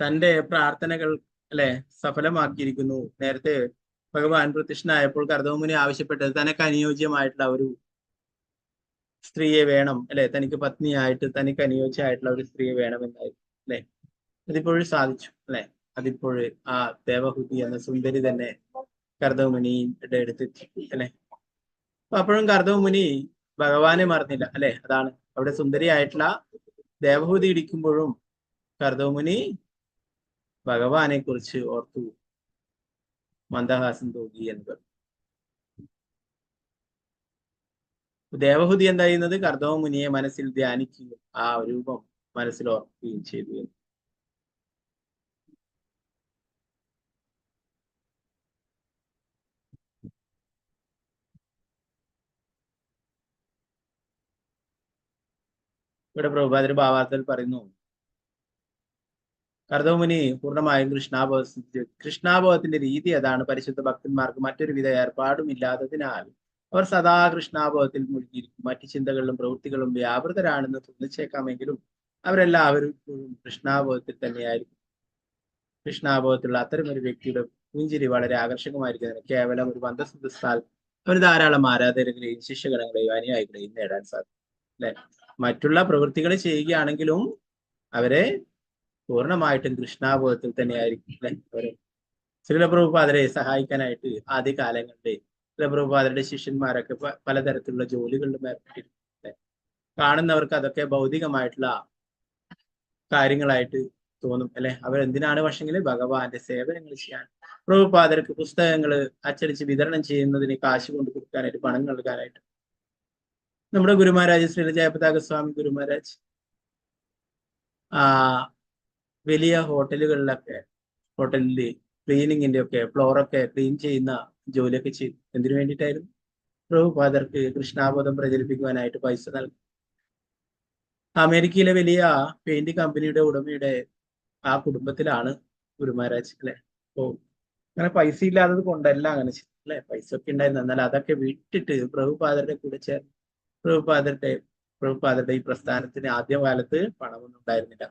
തന്റെ പ്രാർത്ഥനകൾ സഫലമാക്കിയിരിക്കുന്നു. നേരത്തെ ഭഗവാൻ പ്രത്യക്ഷനായപ്പോൾ കർദവമുനി ആവശ്യപ്പെട്ടത് തനക്ക് അനുയോജ്യമായിട്ടുള്ള ഒരു സ്ത്രീയെ വേണം, തനിക്ക് പത്നിയായിട്ട് തനിക്ക് അനുയോജ്യമായിട്ടുള്ള ഒരു സ്ത്രീയെ വേണമെന്നായിരുന്നു. അതിപ്പോഴും സാധിച്ചു. അതിപ്പോഴും ആ ദേവഹൂതി എന്ന സുന്ദരി തന്നെ കർദവമുനിയുടെ അടുത്തെത്തി. അപ്പൊ അപ്പോഴും കർദവമുനി ഭഗവാനെ മറന്നില്ല. അതാണ് അവിടെ സുന്ദരിയായിട്ടുള്ള ദേവഹൂതി ഇടിക്കുമ്പോഴും കർദവമുനി ഭഗവാനെ കുറിച്ച് ഓർത്തു മന്ദഹാസം തോന്നി എന്ന് പറഞ്ഞു. ദേവഹൂതി എന്താ ചെയ്യുന്നത്? കർദവമുനിയെ മനസ്സിൽ ധ്യാനിക്കുകയും ആ രൂപം മനസ്സിൽ ഓർക്കുകയും ചെയ്തു. ഇവിടെ പ്രഭുപാദര് ഭാവാർത്ഥത്തിൽ പറയുന്നു, കർദവമുനി പൂർണ്ണമായും കൃഷ്ണാബോധത്തിന്റെ രീതി അതാണ്. പരിശുദ്ധ ഭക്തന്മാർക്ക് മറ്റൊരു വിധ ഏർപ്പാടുമില്ലാത്തതിനാൽ അവർ സദാ കൃഷ്ണാബോധത്തിൽ മുഴുകിയിരിക്കും. മറ്റു ചിന്തകളിലും പ്രവൃത്തികളും വ്യാപൃതരാണെന്ന് തോന്നിച്ചേക്കാമെങ്കിലും അവരെല്ലാവരും കൃഷ്ണാബോധത്തിൽ തന്നെയായിരിക്കും. കൃഷ്ണാബോധത്തിലുള്ള അത്തരം ഒരു വ്യക്തിയുടെ പുഞ്ചിരി വളരെ ആകർഷകമായിരിക്കുന്നതിന് കേവലം ഒരു മന്ദസ്മൃതിസ്ഥാൽ അവന് ധാരാളം ആരാധകരെയും ശിഷ്യഗണങ്ങളെയും അനുയായികളെയും നേടാൻ സാധിക്കും. മറ്റുള്ള പ്രവൃത്തികൾ ചെയ്യുകയാണെങ്കിലും അവരെ പൂർണ്ണമായിട്ടും കൃഷ്ണാബോധത്തിൽ തന്നെയായിരിക്കും. അവരെ ശ്രീല പ്രഭുപാദരെ സഹായിക്കാനായിട്ട് ആദ്യ കാലങ്ങളിലെ ശ്രീല പ്രഭുപാദരുടെ ശിഷ്യന്മാരൊക്കെ പലതരത്തിലുള്ള ജോലികളിലും ഏർപ്പെട്ടിട്ടുണ്ട്. കാണുന്നവർക്ക് അതൊക്കെ ഭൗതികമായിട്ടുള്ള കാര്യങ്ങളായിട്ട് തോന്നും. അവരെന്തിനാണ് പക്ഷെങ്കിൽ ഭഗവാന്റെ സേവനങ്ങൾ ചെയ്യാൻ. പ്രഭുപാദർക്ക് പുസ്തകങ്ങൾ അച്ചടിച്ച് വിതരണം ചെയ്യുന്നതിന് കാശ് കൊണ്ട് കൊടുക്കാനായിട്ട്, പണം നൽകാനായിട്ട്. നമ്മുടെ ഗുരുമഹാരാജ് ശ്രീ ജയപതാക സ്വാമി ഗുരുമഹാരാജ് വലിയ ഹോട്ടലിൽ ക്ലീനിങ്ങിന്റെ ഒക്കെ ഫ്ലോറൊക്കെ ക്ലീൻ ചെയ്യുന്ന ജോലിയൊക്കെ ചെയ്തു. എന്തിനു വേണ്ടിയിട്ടായിരുന്നു? പ്രഭുപാദർക്ക് കൃഷ്ണാബോധം പ്രചരിപ്പിക്കുവാനായിട്ട് പൈസ നൽകി. അമേരിക്കയിലെ വലിയ പെയിന്റ് കമ്പനിയുടെ ഉടമയുടെ ആ കുടുംബത്തിലാണ് ഗുരുമഹാരാജ്. അപ്പോ അങ്ങനെ പൈസ ഇല്ലാത്തത് കൊണ്ടല്ല അങ്ങനെ ചെയ്തു. പൈസ ഒക്കെ ഉണ്ടായിരുന്നു. എന്നാൽ അതൊക്കെ വിട്ടിട്ട് പ്രഭുപാദരുടെ കൂടെ ചേർന്ന് പ്രഭുപാദരുടെ ഈ പ്രസ്ഥാനത്തിന് ആദ്യകാലത്ത് പണമൊന്നും ഉണ്ടായിരുന്നില്ല.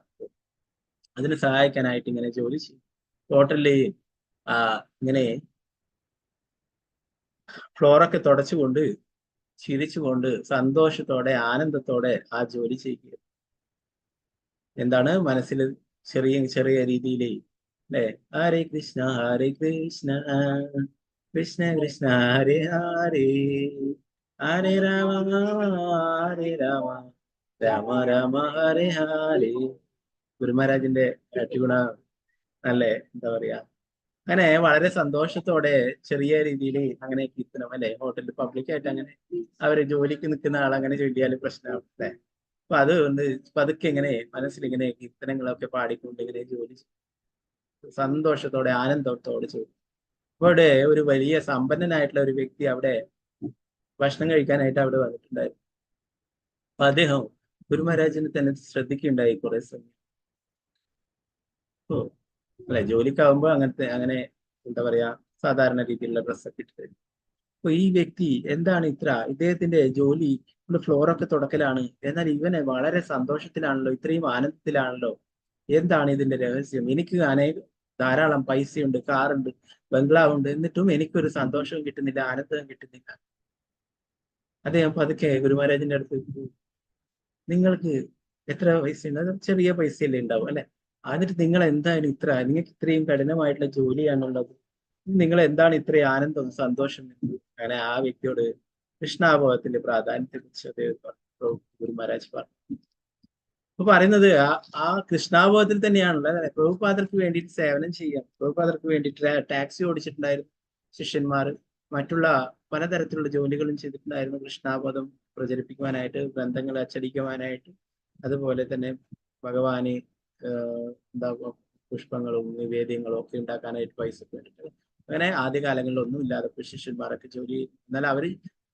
അതിന് സഹായിക്കാനായിട്ട് ഇങ്ങനെ ജോലി ചെയ്യും. ഹോട്ടലില് ഇങ്ങനെ ഫ്ലോറൊക്കെ തുടച്ചുകൊണ്ട് ചിരിച്ചുകൊണ്ട് സന്തോഷത്തോടെ ആനന്ദത്തോടെ ആ ജോലി ചെയ്യുക. എന്താണ് മനസ്സിൽ ചെറിയ ചെറിയ രീതിയിൽ ഹരേ കൃഷ്ണ കൃഷ്ണ കൃഷ്ണ ഹരേ ഹരേ ഹരേ രാമ രാമ രാമ ഹരേ ഹരേ. ഗുരുമഹാരാജിന്റെ ട്യൂണ എന്താ പറയാ, അങ്ങനെ വളരെ സന്തോഷത്തോടെ ചെറിയ രീതിയിൽ അങ്ങനെ കീർത്തനം ഹോട്ടലിൽ പബ്ലിക്കായിട്ട് അങ്ങനെ അവര് ജോലിക്ക് നിൽക്കുന്ന ആളങ്ങനെ ചൊല്ലിയാൽ പ്രശ്നമാവും. അപ്പൊ അതുകൊണ്ട് പതുക്കെ ഇങ്ങനെ മനസ്സിലിങ്ങനെ കീർത്തനങ്ങളൊക്കെ പാടിക്കൊണ്ട് ഇങ്ങനെ ജോലി സന്തോഷത്തോടെ ആനന്ദത്തോടെ ചെയ്തു. അവിടെ ഒരു വലിയ സമ്പന്നനായിട്ടുള്ള ഒരു വ്യക്തി അവിടെ ഭക്ഷണം കഴിക്കാനായിട്ട് അവിടെ വന്നിട്ടുണ്ടായിരുന്നു. അപ്പൊ അദ്ദേഹം ഗുരുമഹാരാജിനെ തന്നെ ശ്രദ്ധിക്കുകയുണ്ടായി കുറെ സമയം. ജോലിക്കാവുമ്പോ അങ്ങനെ എന്താ പറയാ സാധാരണ രീതിയിലുള്ള ഡ്രസ്സൊക്കെ ഇട്ട് തരും. അപ്പൊ ഈ വ്യക്തി എന്താണ് ഇത്ര, ഇദ്ദേഹത്തിന്റെ ജോലി ഫ്ലോറൊക്കെ തുടക്കലാണ്, എന്നാൽ ഇവനെ വളരെ സന്തോഷത്തിലാണല്ലോ, ഇത്രയും ആനന്ദത്തിലാണല്ലോ, എന്താണ് ഇതിന്റെ രഹസ്യം? എനിക്ക് ധാരാളം പൈസയുണ്ട്, കാറുണ്ട്, ബംഗ്ലാവുണ്ട്, എന്നിട്ടും എനിക്കൊരു സന്തോഷവും കിട്ടുന്നില്ല, ആനന്ദവും കിട്ടുന്നില്ല. അദ്ദേഹം പതുക്കെ ഗുരുമഹാരാജിന്റെ അടുത്ത്, നിങ്ങൾക്ക് എത്ര പൈസയുണ്ട്? അത് ചെറിയ പൈസയല്ലേ ഉണ്ടാവും അല്ലെ? എന്നിട്ട് നിങ്ങൾ എന്താണ് ഇത്ര, നിങ്ങൾക്ക് ഇത്രയും കഠിനമായിട്ടുള്ള ജോലിയാണുള്ളത്, നിങ്ങൾ എന്താണ് ഇത്രയും ആനന്ദം സന്തോഷം? അങ്ങനെ ആ വ്യക്തിയോട് കൃഷ്ണാഭവത്തിന്റെ പ്രാധാന്യത്തെ കുറിച്ച് അദ്ദേഹം ഗുരു മഹാരാജ് പറഞ്ഞു. അപ്പൊ പറയുന്നത് ആ കൃഷ്ണാഭവത്തിൽ തന്നെയാണുള്ളത്. പ്രഭുപാദർക്ക് വേണ്ടിയിട്ട് സേവനം ചെയ്യാം, പ്രഭുപാദർക്ക് വേണ്ടിയിട്ട് ടാക്സി ഓടിച്ചിട്ടുണ്ടായിരുന്നു ശിഷ്യന്മാർ, മറ്റുള്ള പലതരത്തിലുള്ള ജോലികളും ചെയ്തിട്ടുണ്ടായിരുന്നു കൃഷ്ണാബോധം പ്രചരിപ്പിക്കുവാനായിട്ട്, ഗ്രന്ഥങ്ങൾ അച്ചടിക്കുവാനായിട്ട്, അതുപോലെ തന്നെ ഭഗവാന് എന്താ പുഷ്പങ്ങളും നിവേദ്യങ്ങളും ഒക്കെ ഉണ്ടാക്കാനായിട്ട് പൈസ വേണ്ടിയിട്ട്. അങ്ങനെ ആദ്യകാലങ്ങളിലൊന്നും ഇല്ലാതെ ശിഷ്യന്മാരൊക്കെ ജോലി ചെയ്തു. എന്നാൽ അവര്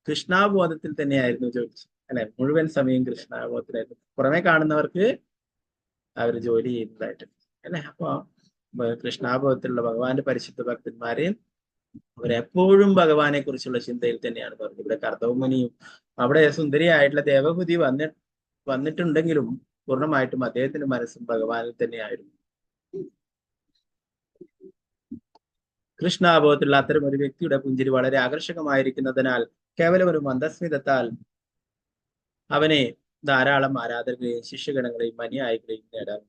കൃഷ്ണാബോധത്തിൽ തന്നെയായിരുന്നു ജോലി, അല്ലെ? മുഴുവൻ സമയം കൃഷ്ണാബോധത്തിലായിരുന്നു. പുറമെ കാണുന്നവർക്ക് അവർ ജോലി ചെയ്യുന്നതായിട്ട്, അല്ലെ? അപ്പൊ കൃഷ്ണാബോധത്തിലുള്ള ഭഗവാന്റെ പരിശുദ്ധ ഭക്തന്മാരെയും അവരെപ്പോഴും ഭഗവാനെ കുറിച്ചുള്ള ചിന്തയിൽ തന്നെയാണ് പറഞ്ഞത്. ഇവിടെ കർദവമുനിയും അവിടെ സുന്ദരിയായിട്ടുള്ള ദേവഹൂതി വന്നിട്ടുണ്ടെങ്കിലും പൂർണ്ണമായിട്ടും അദ്ദേഹത്തിന്റെ മനസ്സും ഭഗവാനിൽ തന്നെയായിരുന്നു. കൃഷ്ണാബോധത്തിലുള്ള അത്തരം ഒരു വ്യക്തിയുടെ പുഞ്ചിരി വളരെ ആകർഷകമായിരിക്കുന്നതിനാൽ കേവലം ഒരു മന്ദസ്മിതത്താൽ അവനെ ധാരാളം ആരാധകരെയും ശിഷ്യഗണങ്ങളെയും അനുയായികളെയും നേടാൻ.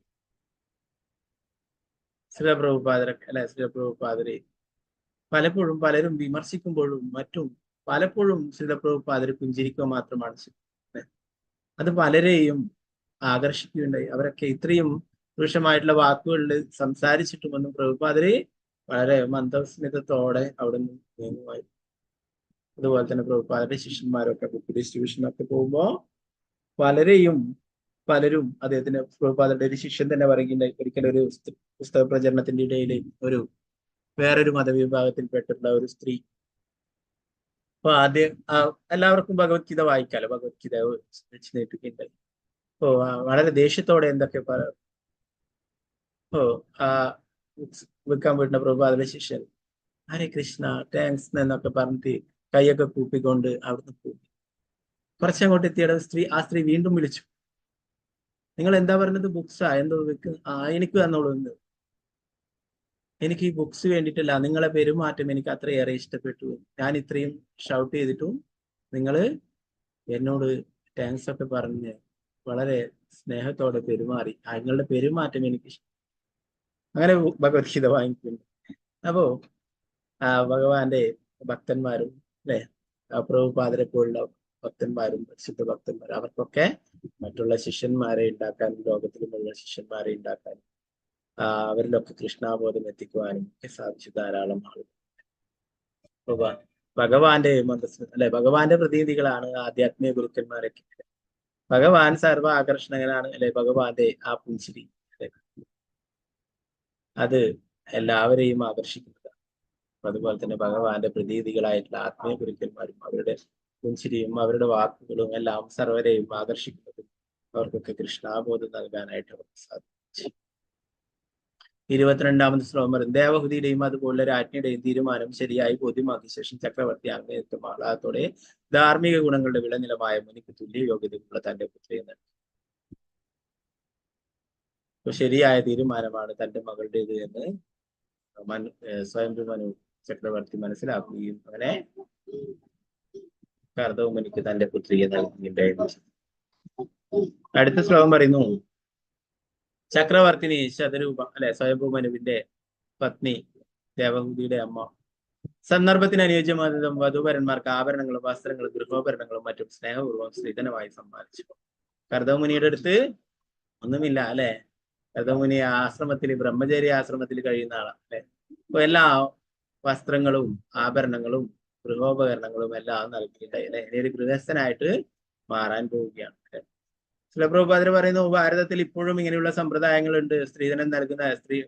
ശ്രീലപ്രഭുപാദരെ പലപ്പോഴും പലരും വിമർശിക്കുമ്പോഴും മറ്റും പലപ്പോഴും ശ്രീലപ്രഭുപാദരെ പുഞ്ചിരിക്കുക മാത്രമാണ് ചെയ്യുന്നത്. അത് പലരെയും ആകർഷിക്കുകയുണ്ടായി. അവരൊക്കെ ഇത്രയും പുരുഷമായിട്ടുള്ള വാക്കുകളിൽ സംസാരിച്ചിട്ടുമെന്നും പ്രഭുപാദരെ വളരെ മന്ദസ്മിതത്തോടെ അവിടെ നിന്ന് നീങ്ങുമായി. അതുപോലെ തന്നെ പ്രഭുപാദരുടെ ശിഷ്യന്മാരൊക്കെ ബുക്ക് ഡിസ്ട്രിബ്യൂഷനൊക്കെ പോകുമ്പോൾ പലരും അദ്ദേഹത്തിന് പ്രഭുപാദരുടെ ഒരു ശിഷ്യൻ തന്നെ പറയുകയുണ്ടായി. ഒരിക്കലും ഒരു പുസ്തക പ്രചരണത്തിന്റെ ഇടയിൽ വേറൊരു മതവിഭാഗത്തിൽപ്പെട്ടിട്ടുള്ള ഒരു സ്ത്രീ, അപ്പൊ ആദ്യം എല്ലാവർക്കും ഭഗവത്ഗീത വായിക്കാലോ, ഭഗവത്ഗീത വെച്ച് നീട്ടുകയുണ്ടായി. ഓ വളരെ ദേഷ്യത്തോടെ എന്തൊക്കെ വിൽക്കാൻ പറ്റുന്ന പ്രഭുപാദരുടെ ശിഷ്യൻ ഹരേ കൃഷ്ണ താങ്ക്സ് എന്നൊക്കെ പറഞ്ഞിട്ട് കൈയൊക്കെ കൂപ്പിക്കൊണ്ട് അവിടുന്ന് പോയി. കുറച്ചങ്ങോട്ട് എത്തിയുടെ ആ സ്ത്രീ വീണ്ടും വിളിച്ചു, നിങ്ങൾ എന്താ പറഞ്ഞത്? ബുക്സാ എന്തോ എനിക്ക് തന്നോളൂ എന്ന്. എനിക്ക് ഈ ബുക്സ് വേണ്ടിയിട്ടല്ല, നിങ്ങളെ പെരുമാറ്റം എനിക്ക് അത്രയേറെ ഇഷ്ടപ്പെട്ടു. ഞാൻ ഇത്രയും ഷൗട്ട് ചെയ്തിട്ടും നിങ്ങൾ എന്നോട് താങ്ക്സ് ഒക്കെ പറഞ്ഞ് വളരെ സ്നേഹത്തോടെ പെരുമാറി. നിങ്ങളുടെ പെരുമാറ്റം എനിക്ക് ഇഷ്ടം. അങ്ങനെ ഭഗവത്ഗീത വാങ്ങിക്കുന്നു. അപ്പോ ഭഗവാന്റെ ഭക്തന്മാരും അല്ലെ, പ്രഭുപാദരെ പോലുള്ള ഭക്തന്മാരും പരിശുദ്ധ ഭക്തന്മാരും അവർക്കൊക്കെ മറ്റുള്ള ശിഷ്യന്മാരെ ഉണ്ടാക്കാനും ലോകത്തിലുമുള്ള ശിഷ്യന്മാരെ ഉണ്ടാക്കാനും അവരിലൊക്കെ കൃഷ്ണാബോധം എത്തിക്കുവാനും ഒക്കെ സാധിച്ചു ധാരാളം ആളുകൾ. ഭഗവാന്റെ അല്ലെ, ഭഗവാന്റെ പ്രതിനിധികളാണ് ആധ്യാത്മിക ഗുരുക്കന്മാരൊക്കെ. ഭഗവാൻ സർവ ആകർഷണകനാണ് അല്ലെ. ഭഗവാന്റെ ആ പുഞ്ചിരി അത് എല്ലാവരെയും ആകർഷിക്കുന്നതാണ്. അതുപോലെ തന്നെ ഭഗവാന്റെ പ്രതിനിധികളായിട്ടുള്ള ആത്മീയ ഗുരുക്കന്മാരും അവരുടെ പുഞ്ചിരിയും അവരുടെ വാക്കുകളും എല്ലാം സർവരെയും ആകർഷിക്കുന്നതും അവർക്കൊക്കെ കൃഷ്ണാബോധം നൽകാനായിട്ട് അവർക്ക് സാധിച്ചു. 22ാമത് ശ്ലോകം പറയും, ദേവഹുതിയുടെയും അതുപോലെ രാജ്ഞിയുടെയും തീരുമാനം ശരിയായി ബോധ്യമാക്കിയ ശേഷം ചക്രവർത്തി അങ്ങേയറ്റം ആഹ്ലാദത്തോടെ ധാർമ്മിക ഗുണങ്ങളുടെ വിളനിലമായ മുനിക്ക് തുല്യ യോഗ്യതയുള്ള തന്റെ പുത്രിയെ നൽകി. ശരിയായ തീരുമാനമാണ് തന്റെ മകളുടേത് എന്ന് സ്വയംഭു മനു ചക്രവർത്തി മനസ്സിലാക്കുകയും അങ്ങനെ കർദവമുനിക്ക് തന്റെ പുത്രിയെ നൽകുകയുണ്ടായിരുന്നു. അടുത്ത ശ്ലോകം പറയുന്നു, ചക്രവർത്തിനി ശതരൂപ അല്ലെ, സ്വയംഭു മനുവിന്റെ പത്നി ദേവഹൂതിയുടെ അമ്മ സന്ദർഭത്തിന് അനുയോജ്യമായതും വധുവരന്മാർക്ക് ആഭരണങ്ങളും വസ്ത്രങ്ങളും ഗൃഹോപകരണങ്ങളും മറ്റും സ്നേഹപൂർവ്വം സ്ത്രീധനമായി സമ്മാനിച്ചു. കർദവമുനിയുടെ അടുത്ത് ഒന്നുമില്ല അല്ലെ. കർദവമുനി ആശ്രമത്തിൽ, ബ്രഹ്മചര്യ ആശ്രമത്തിൽ കഴിയുന്ന ആളാണ് അല്ലെ. അപ്പൊ എല്ലാ വസ്ത്രങ്ങളും ആഭരണങ്ങളും ഗൃഹോപകരണങ്ങളും എല്ലാം നൽകിയിട്ടുണ്ടായി അല്ലെ. ഇനി ഒരു ഗൃഹസ്ഥനായിട്ട് മാറാൻ പോവുകയാണ് അല്ലെ. ശ്രീലപ്രഭുപാദർ പറയുന്നു, ഭാരതത്തിൽ ഇപ്പോഴും ഇങ്ങനെയുള്ള സമ്പ്രദായങ്ങളുണ്ട്. സ്ത്രീധനം നൽകുന്ന സ്ത്രീ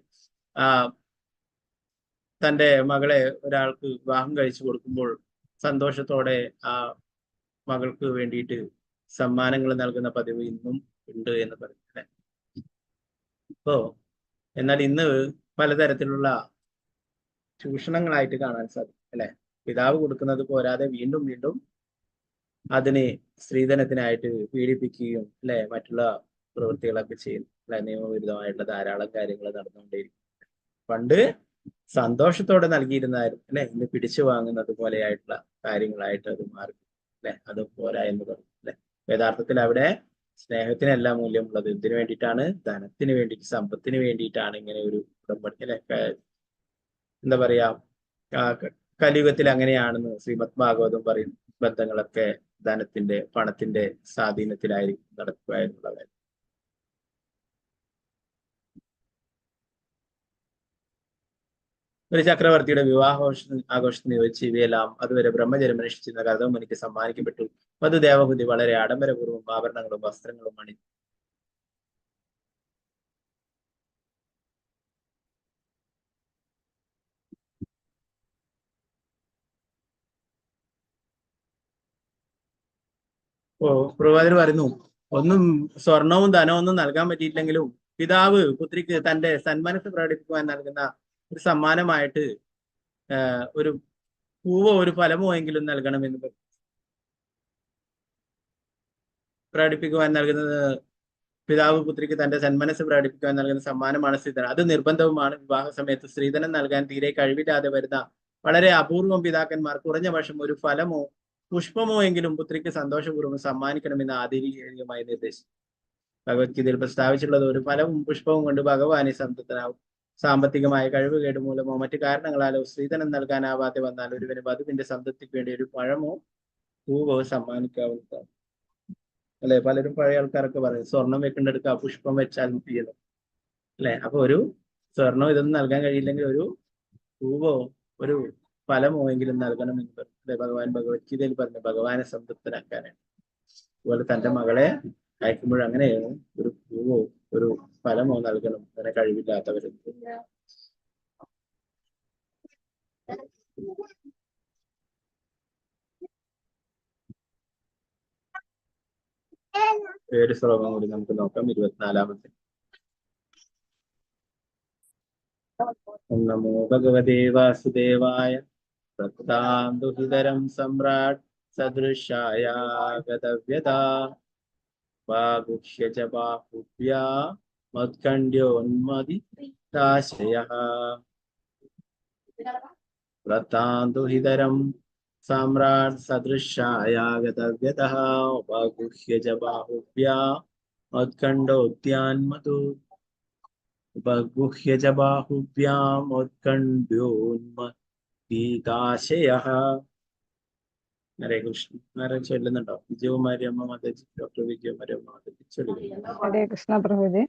തന്റെ മകളെ ഒരാൾക്ക് വിവാഹം കഴിച്ചു കൊടുക്കുമ്പോൾ സന്തോഷത്തോടെ ആ മകൾക്ക് വേണ്ടിയിട്ട് സമ്മാനങ്ങൾ നൽകുന്ന പതിവ് ഇന്നും ഉണ്ട് എന്ന് പറയുന്നത്. അപ്പോ എന്നാൽ ഇന്ന് പലതരത്തിലുള്ള ചൂഷണങ്ങളായിട്ട് കാണാൻ സാധിക്കും അല്ലെ. പിതാവ് കൊടുക്കുന്നത് പോരാതെ വീണ്ടും വീണ്ടും അതിന് സ്ത്രീധനത്തിനായിട്ട് പീഡിപ്പിക്കുകയും അല്ലെ മറ്റുള്ള പ്രവൃത്തികളൊക്കെ ചെയ്യും അല്ലെ. നിയമവിരുദ്ധമായിട്ടുള്ള ധാരാളം കാര്യങ്ങൾ നടന്നുകൊണ്ടേയിരിക്കും. പണ്ട് സന്തോഷത്തോടെ നൽകിയിരുന്നായിരുന്നു അല്ലെ, ഇന്ന് പിടിച്ചു വാങ്ങുന്നത് പോലെയായിട്ടുള്ള കാര്യങ്ങളായിട്ട് അത് മാറി അല്ലെ. അത് പോരാ എന്ന് പറഞ്ഞു അല്ലെ. യഥാർത്ഥത്തിൽ അവിടെ സ്നേഹത്തിനല്ല മൂല്യമുള്ളത്. എന്തിനു വേണ്ടിയിട്ടാണ്? ധനത്തിന് വേണ്ടിയിട്ട്, സമ്പത്തിന് വേണ്ടിയിട്ടാണ് ഇങ്ങനെ ഒരു ഉടമ്പടി അല്ലെ. എന്താ പറയാ, കലിയുഗത്തിൽ അങ്ങനെയാണെന്ന് ശ്രീമദ് ഭാഗവതം പറയുന്നു. ബന്ധങ്ങളൊക്കെ ധനത്തിന്റെ, പണത്തിന്റെ സ്വാധീനത്തിലായിരിക്കും നടക്കുക എന്നുള്ളത്. ഒരു ചക്രവർത്തിയുടെ ആഘോഷത്തിന് വെച്ച് ഇവയെല്ലാം അതുവരെ ബ്രഹ്മചര്യം അനുഷ്ഠിച്ചിരുന്ന കർദമുനിക്ക് സമ്മാനിക്കപ്പെട്ടു. മധു ദേവഹുതി വളരെ ആഡംബരപൂർവ്വം ആഭരണങ്ങളും വസ്ത്രങ്ങളും അണി പ്രവാചകർ പറയുന്നു, ഒന്നും സ്വർണവും ധനവും ഒന്നും നൽകാൻ പറ്റിയിട്ടില്ലെങ്കിലും പിതാവ് പുത്രിക്ക് തന്റെ സന്മനസ് പ്രകടിപ്പിക്കുവാൻ നൽകുന്ന ഒരു സമ്മാനമായിട്ട് ഒരു പൂവോ ഒരു ഫലമോ എങ്കിലും നൽകണമെന്ന് പ്രകടിപ്പിക്കുവാൻ നൽകുന്നത്. പിതാവ് പുത്രിക്ക് തന്റെ സന്മനസ് പ്രകടിപ്പിക്കുവാൻ നൽകുന്ന സമ്മാനമാണ് സ്ത്രീധനം. അത് നിർബന്ധവുമാണ്. വിവാഹ സമയത്ത് സ്ത്രീധനം നൽകാൻ തീരെ കഴിവില്ലാതെ വരുന്ന വളരെ അപൂർവം പിതാക്കന്മാർ കുറഞ്ഞ പക്ഷം ഒരു ഫലമോ പുഷ്പമോ എങ്കിലും പുത്രിക്ക് സന്തോഷപൂർവ്വം സമ്മാനിക്കണമെന്ന് ആധികാരികമായി നിർദ്ദേശിച്ചു. ഭഗവത്ഗീതയിൽ പ്രസ്താവിച്ചുള്ളത്, ഒരു ഫലവും പുഷ്പവും കൊണ്ട് ഭഗവാനെ സംതൃപ്തനാവും. സാമ്പത്തികമായ കഴിവുകേട് മൂലമോ മറ്റു കാരണങ്ങളാലോ സ്ത്രീധനം നൽകാനാവാതെ വന്നാൽ ഒരുവന് വധുവിന്റെ സംതൃപ്തിക്ക് വേണ്ടി ഒരു പഴമോ പൂവോ സമ്മാനിക്കാവുന്നതാണ് അല്ലെ. പലരും പഴയ ആൾക്കാരൊക്കെ പറയും സ്വർണം വെക്കേണ്ടടുക്ക പുഷ്പം വെച്ചാൽ മതിയല്ലോ അല്ലെ. അപ്പൊ ഒരു സ്വർണം ഇതൊന്നും നൽകാൻ കഴിയില്ലെങ്കിൽ ഒരു പൂവോ ഒരു ഫലമോ എങ്കിലും നൽകണം എന്ന് പറഞ്ഞു അല്ലെ. ഭഗവാൻ ഭഗവത്ഗീതയിൽ പറഞ്ഞു ഭഗവാനെ സംതൃപ്തനാക്കാനാണ്. അതുപോലെ തന്റെ മകളെ അയക്കുമ്പോഴും അങ്ങനെയാണ്, ഒരു പൂവോ ഒരു ഫലമോ നൽകണം അങ്ങനെ കഴിവില്ലാത്തവരും. വേറെ ശ്ലോകം കൂടി നമുക്ക് നോക്കാം. 24-ാമത്തെ. നമോ ഭഗവതേ വാസുദേവായ പ്രക്താന്തുഹിതരം സമ്രാട് സദൃശായ ഗതവ്യതാ വാഗുഹ്യ ച ബാഹുഭ്യാ മത്കണ്ഠ്യോന്മദിതാശയഃ പ്രക്താന്തുഹിതരം സമ്രാട് സദൃശായ ഗതവ്യതഃ വാഗുഹ്യ ച ബാഹുഭ്യാ മത്കണ്ഠോദ്യാന്മദോ ഉപഗുഹ്യ ച ബാഹുഭ്യാം ഉത്കണ്ഠ്യോന്മദീതാശയഃ. ഹരേ കൃഷ്ണ. ആരും ചൊല്ലുന്നുണ്ടോ? വിജയകുമാരി അമ്മ മാതാജി, ഡോക്ടർ വിജയകുമാരി അമ്മ മാതാജി ചൊല്ലുന്നു. ഹരേ കൃഷ്ണ പ്രഭുജി.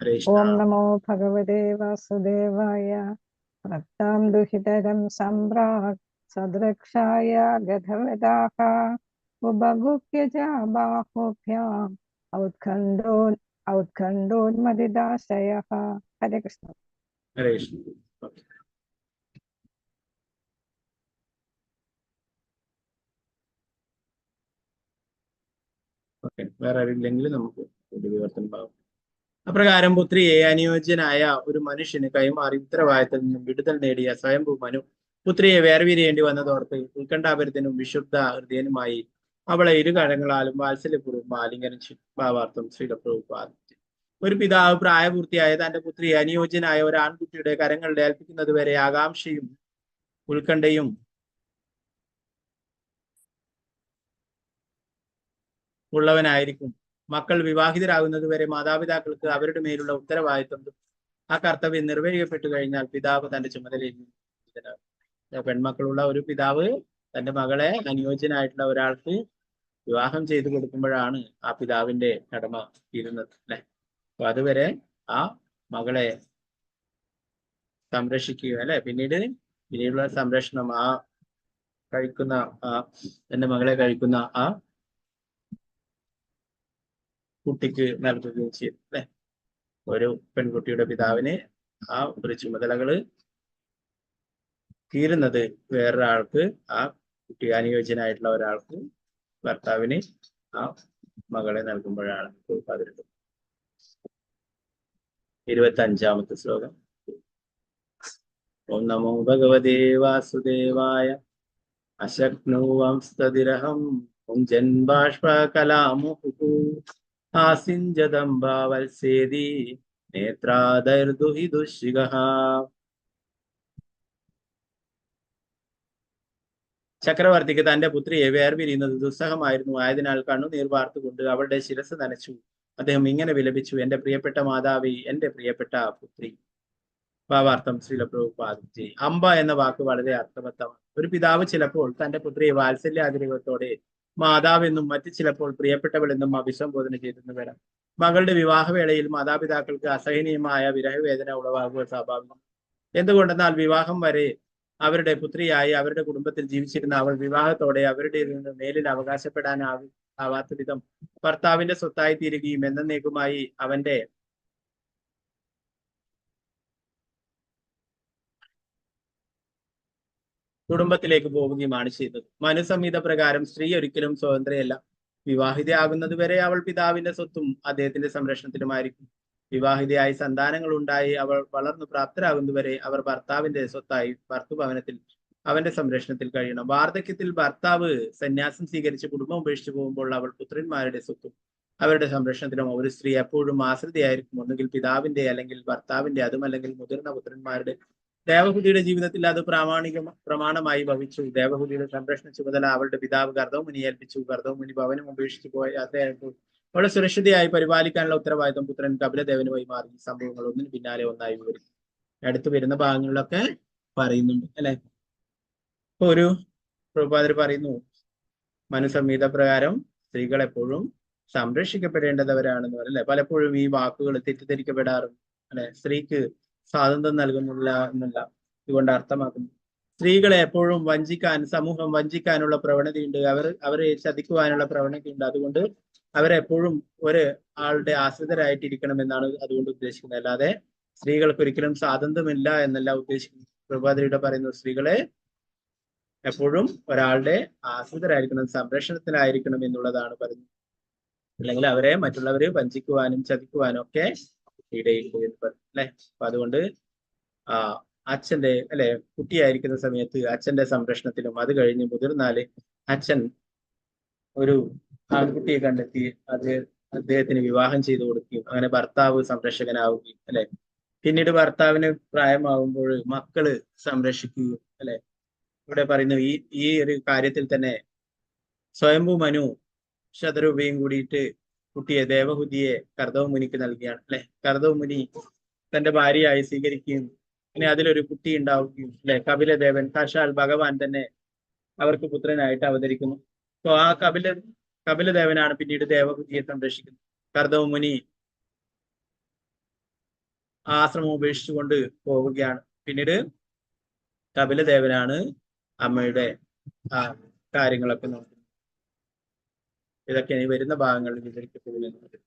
ഹരേ ഓം നമോ ഭഗവതേ വാസുദേവായ പ്രക്താം ദുഹിതരം സമ്രാട് സദൃക്ഷായ ഗതവദാഃ ഉപഗുഹ്യ ച ബാഹുഭ്യാം ഔത്കണ്ഠോന്മദിതാശയഃ. ഹരേ കൃഷ്ണ. ഹരേ കൃഷ്ണ. ഓക്കെ, വേറെ ആരില്ലെങ്കിൽ നമുക്ക് വിവർത്തനം ഭാഗം. അപ്രകാരം പുത്രിയെ അനുയോജ്യനായ ഒരു മനുഷ്യന് കൈമാറി ഉത്തരവാദിത്തത്തിൽ നിന്നും വിടുതൽ നേടിയ സ്വയംഭൂ മനു പുത്രിയെ വേർപിരിയേണ്ടി വന്നതോർത്ത് ഉത്കണ്ഠാപരത്തിനും വിശുദ്ധ ഹൃദയനുമായി അവളെ ഇരുകരങ്ങളാലും വാത്സല്യപൂർവ്വം ആലിംഗനം ചെയ്തു. ഭാവാർത്ഥം ശ്രീലപ്രഭുപാദ. ഒരു പിതാവ് പ്രായപൂർത്തിയായ തന്റെ പുത്രിയെ അനുയോജ്യനായ ഒരു ആൺകുട്ടിയുടെ കരങ്ങളിൽ ഏൽപ്പിക്കുന്നത് വരെ ആകാംക്ഷയും ഉത്കണ്ഠയും ഉള്ളവനായിരിക്കും. മക്കൾ വിവാഹിതരാകുന്നത് വരെ മാതാപിതാക്കൾക്ക് അവരുടെ മേലുള്ള ഉത്തരവാദിത്വം, ആ കർത്തവ്യം നിർവഹിക്കപ്പെട്ടു കഴിഞ്ഞാൽ പിതാവ് തന്റെ ചുമതലയിൽ പെൺമക്കളുള്ള ഒരു പിതാവ് തന്റെ മകളെ അനുയോജ്യനായിട്ടുള്ള ഒരാൾക്ക് വിവാഹം ചെയ്തു കൊടുക്കുമ്പോഴാണ് ആ പിതാവിന്റെ കടമ തീരുന്നത് അല്ലെ. അപ്പൊ അതുവരെ ആ മകളെ സംരക്ഷിക്കുക അല്ലെ. പിന്നീടുള്ള സംരക്ഷണം ആ കഴിക്കുന്ന തന്റെ മകളെ കഴിക്കുന്ന ആ കുട്ടിക്ക് നൽകുകയും ചെയ്തു അല്ലെ. ഒരു പെൺകുട്ടിയുടെ പിതാവിന് ആ ഒരു ചുമതലകള് തീരുന്നത് വേറൊരാൾക്ക്, ആ കുട്ടി അനുയോജ്യനായിട്ടുള്ള ഒരാൾക്ക് ഭർത്താവിന് ആ മകളെ നൽകുമ്പോഴാണ്. 25-ാമത്തെ ശ്ലോകം. ഓം നമോ ഭഗവതേ വാസുദേവായ അശക്നുവംസ്തതിരഹം പുഞ്ചൻ ബാഷ്പകലാമുഹു ആസിഞ്ചദംബാവത്സേതി നേത്രാദൈർദുഹി ദുഷികഃ. ചക്രവർത്തിക്ക് തന്റെ പുത്രിയെ വേർപിരിയുന്നത് ദുസ്സഹമായിരുന്നു. ആയതിനാൽ കണ്ണുനീർ വാർത്തുകൊണ്ട് അവളുടെ ശിരസ് നനച്ചു. അദ്ദേഹം ഇങ്ങനെ വിലപിച്ചു: എന്റെ പ്രിയപ്പെട്ട മാതാവി, എന്റെ പ്രിയപ്പെട്ട പുത്രി. ഭാവാർത്ഥം ശ്രീല പ്രഭുപാദജി. അംബ എന്ന വാക്ക് വളരെ അർത്ഥവത്തമാണ്. ഒരു പിതാവ് ചിലപ്പോൾ തന്റെ പുത്രിയെ വാത്സല്യാഗ്രഹത്തോടെ മാതാവെന്നും മറ്റു ചിലപ്പോൾ പ്രിയപ്പെട്ടവളെന്നും അഭിസംബോധന ചെയ്തെന്ന് വരാം. മകളുടെ വിവാഹവേളയിൽ മാതാപിതാക്കൾക്ക് അസഹനീയമായ വിരഹവേദന ഉളവാകുക സ്വാഭാവികം. എന്തുകൊണ്ടെന്നാൽ വിവാഹം വരെ അവരുടെ പുത്രിയായി അവരുടെ കുടുംബത്തിൽ ജീവിച്ചിരുന്ന അവൾ വിവാഹത്തോടെ അവരുടെ മേലിൽ അവകാശപ്പെടാനാവാത്ത വിധം ഭർത്താവിന്റെ സ്വത്തായി തീരുകയും എന്നേക്കുമായി അവന്റെ കുടുംബത്തിലേക്ക് പോവുകയുമാണ് ചെയ്തത്. മനുസംഹിത പ്രകാരം സ്ത്രീ ഒരിക്കലും സ്വതന്ത്രയല്ല. വിവാഹിതയാകുന്നത് വരെ അവൾ പിതാവിന്റെ സ്വത്തും അദ്ദേഹത്തിന്റെ സംരക്ഷണത്തിലുമായിരിക്കും. വിവാഹിതയായി സന്താനങ്ങൾ ഉണ്ടായി അവൾ വളർന്നു പ്രാപ്തരാകുന്നതുവരെ അവർ ഭർത്താവിന്റെ സ്വത്തായി ഭർത്തൃഭവനത്തിൽ അവന്റെ സംരക്ഷണത്തിൽ കഴിയണം. വാർദ്ധക്യത്തിൽ ഭർത്താവ് സന്യാസം സ്വീകരിച്ച് കുടുംബം ഉപേക്ഷിച്ചു പോകുമ്പോൾ അവൾ പുത്രന്മാരുടെ സ്വത്തും അവരുടെ സംരക്ഷണത്തിലും ഒരു സ്ത്രീ എപ്പോഴും ആശ്രിതയായിരിക്കും. ഒന്നുകിൽ പിതാവിന്റെ, അല്ലെങ്കിൽ ഭർത്താവിന്റെ, അതുമല്ലെങ്കിൽ മുതിർന്ന പുത്രന്മാരുടെ. ദേവഹുതിയുടെ ജീവിതത്തിൽ അത് പ്രമാണമായി ഭവിച്ചു. ദേവഹുതിയുടെ സംരക്ഷണ ചുമതല അവളുടെ പിതാവ് ഗർദമുനിയെ ഏൽപ്പിച്ചു. ഗർദമുനി ഭവനം ഉപേക്ഷിച്ചു പോയ അദ്ദേഹം അവളെ സുരക്ഷിതയായി പരിപാലിക്കാനുള്ള ഉത്തരവാദിത്വം പുത്രൻ കപിലദേവനുമായി മാറി. ഈ സംഭവങ്ങൾ ഒന്നിന് പിന്നാലെ ഒന്നായി വിവരിക്കും. അടുത്ത് വരുന്ന ഭാഗങ്ങളിലൊക്കെ പറയുന്നുണ്ട് അല്ലെ. ഒരു പ്രഭുപാദർ പറയുന്നു, മനുസംഹിത പ്രകാരം സ്ത്രീകൾ എപ്പോഴും സംരക്ഷിക്കപ്പെടേണ്ടവരാണെന്ന് പറയല്ലേ. പലപ്പോഴും ഈ വാക്കുകൾ തെറ്റിദ്ധരിക്കപ്പെടാറുണ്ട് അല്ലെ. സ്ത്രീക്ക് സ്വാതന്ത്ര്യം നൽകുന്നില്ല എന്നല്ല ഇതുകൊണ്ട് അർത്ഥമാക്കുന്നു. സ്ത്രീകളെ എപ്പോഴും വഞ്ചിക്കാൻ, സമൂഹം വഞ്ചിക്കാനുള്ള പ്രവണതയുണ്ട്. അവരെ ചതിക്കുവാനുള്ള പ്രവണതയുണ്ട്. അതുകൊണ്ട് അവരെപ്പോഴും ഒരു ആളുടെ ആശ്രിതരായിട്ടിരിക്കണം എന്നാണ് അതുകൊണ്ട് ഉദ്ദേശിക്കുന്നത്. അല്ലാതെ സ്ത്രീകൾക്ക് ഒരിക്കലും സ്വാതന്ത്ര്യമില്ല എന്നല്ല ഉദ്ദേശിക്കുന്നത്. പ്രഭാതരിയുടെ പറയുന്നു, സ്ത്രീകളെ എപ്പോഴും ഒരാളുടെ ആശ്രിതരായിരിക്കണം, സംരക്ഷണത്തിലായിരിക്കണം എന്നുള്ളതാണ് പറയുന്നത്. അല്ലെങ്കിൽ അവരെ മറ്റുള്ളവരെ വഞ്ചിക്കുവാനും ചതിക്കുവാനും ഒക്കെ ഇടയിൽ അല്ലെ. അപ്പൊ അതുകൊണ്ട് അച്ഛന്റെ അല്ലെ കുട്ടിയായിരിക്കുന്ന സമയത്ത് അച്ഛന്റെ സംരക്ഷണത്തിലും, അത് കഴിഞ്ഞ് മുതിർന്നാല് അച്ഛൻ ഒരു ആൺകുട്ടിയെ കണ്ടെത്തി അദ്ദേഹത്തിന് വിവാഹം ചെയ്തു കൊടുക്കുകയും അങ്ങനെ ഭർത്താവ് സംരക്ഷകനാവുകയും അല്ലെ. പിന്നീട് ഭർത്താവിന് പ്രായമാകുമ്പോൾ മക്കള് സംരക്ഷിക്കുകയും അല്ലെ. ഇവിടെ പറയുന്നു ഈ ഒരു കാര്യത്തിൽ തന്നെ സ്വയംഭൂ മനു ശതരൂപയും കൂടിയിട്ട് കുട്ടിയെ ദേവഹുതിയെ കർദവമുനിക്ക് നൽകിയാണ് അല്ലെ. കർദവമുനി തന്റെ ഭാര്യയായി സ്വീകരിക്കുകയും പിന്നെ അതിലൊരു കുട്ടി ഉണ്ടാവുകയും അല്ലെ. കപിലദേവൻ സാക്ഷാൽ ഭഗവാൻ തന്നെ അവർക്ക് പുത്രനായിട്ട് അവതരിക്കുന്നു. അപ്പൊ ആ കപിലദേവനാണ് പിന്നീട് ദേവഹുതിയെ സംരക്ഷിക്കുന്നത്. കർദവമുനി ആശ്രമം ഉപേക്ഷിച്ചുകൊണ്ട് പോവുകയാണ്. പിന്നീട് കപിലദേവനാണ് അമ്മയുടെ കാര്യങ്ങളൊക്കെ നോക്കുന്നത്. ഇതൊക്കെ ഇനി വരുന്ന ഭാഗങ്ങളിൽ വിവരിക്കപ്പെടുന്നത്.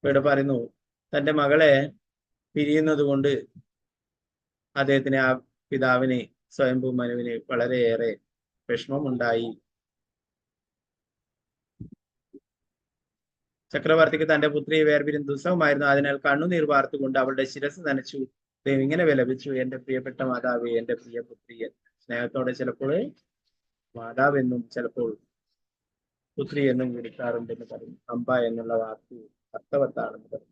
ഇവിടെ പറയുന്നു, തന്റെ മകളെ പിരിയുന്നത് കൊണ്ട് അദ്ദേഹത്തിന് ആ പിതാവിന് സ്വയംഭൂ മനുവിന് വളരെയേറെ വിഷമമുണ്ടായി. ചക്രവർത്തിക്ക് തന്റെ പുത്രിയെ വേർപിരിയും ദുസ്സഹമായിരുന്നു. അതിനാൽ കണ്ണുനീർ വാർത്തുകൊണ്ട് അവളുടെ ശിരസ് നനച്ചു. ദൈവം ഇങ്ങനെ വിലപിച്ചു: എന്റെ പ്രിയപ്പെട്ട മാതാവേ, എന്റെ പ്രിയ പുത്രിയെ. സ്നേഹത്തോടെ ചിലപ്പോൾ മാതാവെന്നും ചിലപ്പോൾ പുത്രി എന്നും വിളിക്കാറുണ്ടെന്ന് പറയും. അമ്പ എന്നുള്ള വാക്ക് അർത്ഥവത്താണെന്ന് പറയും.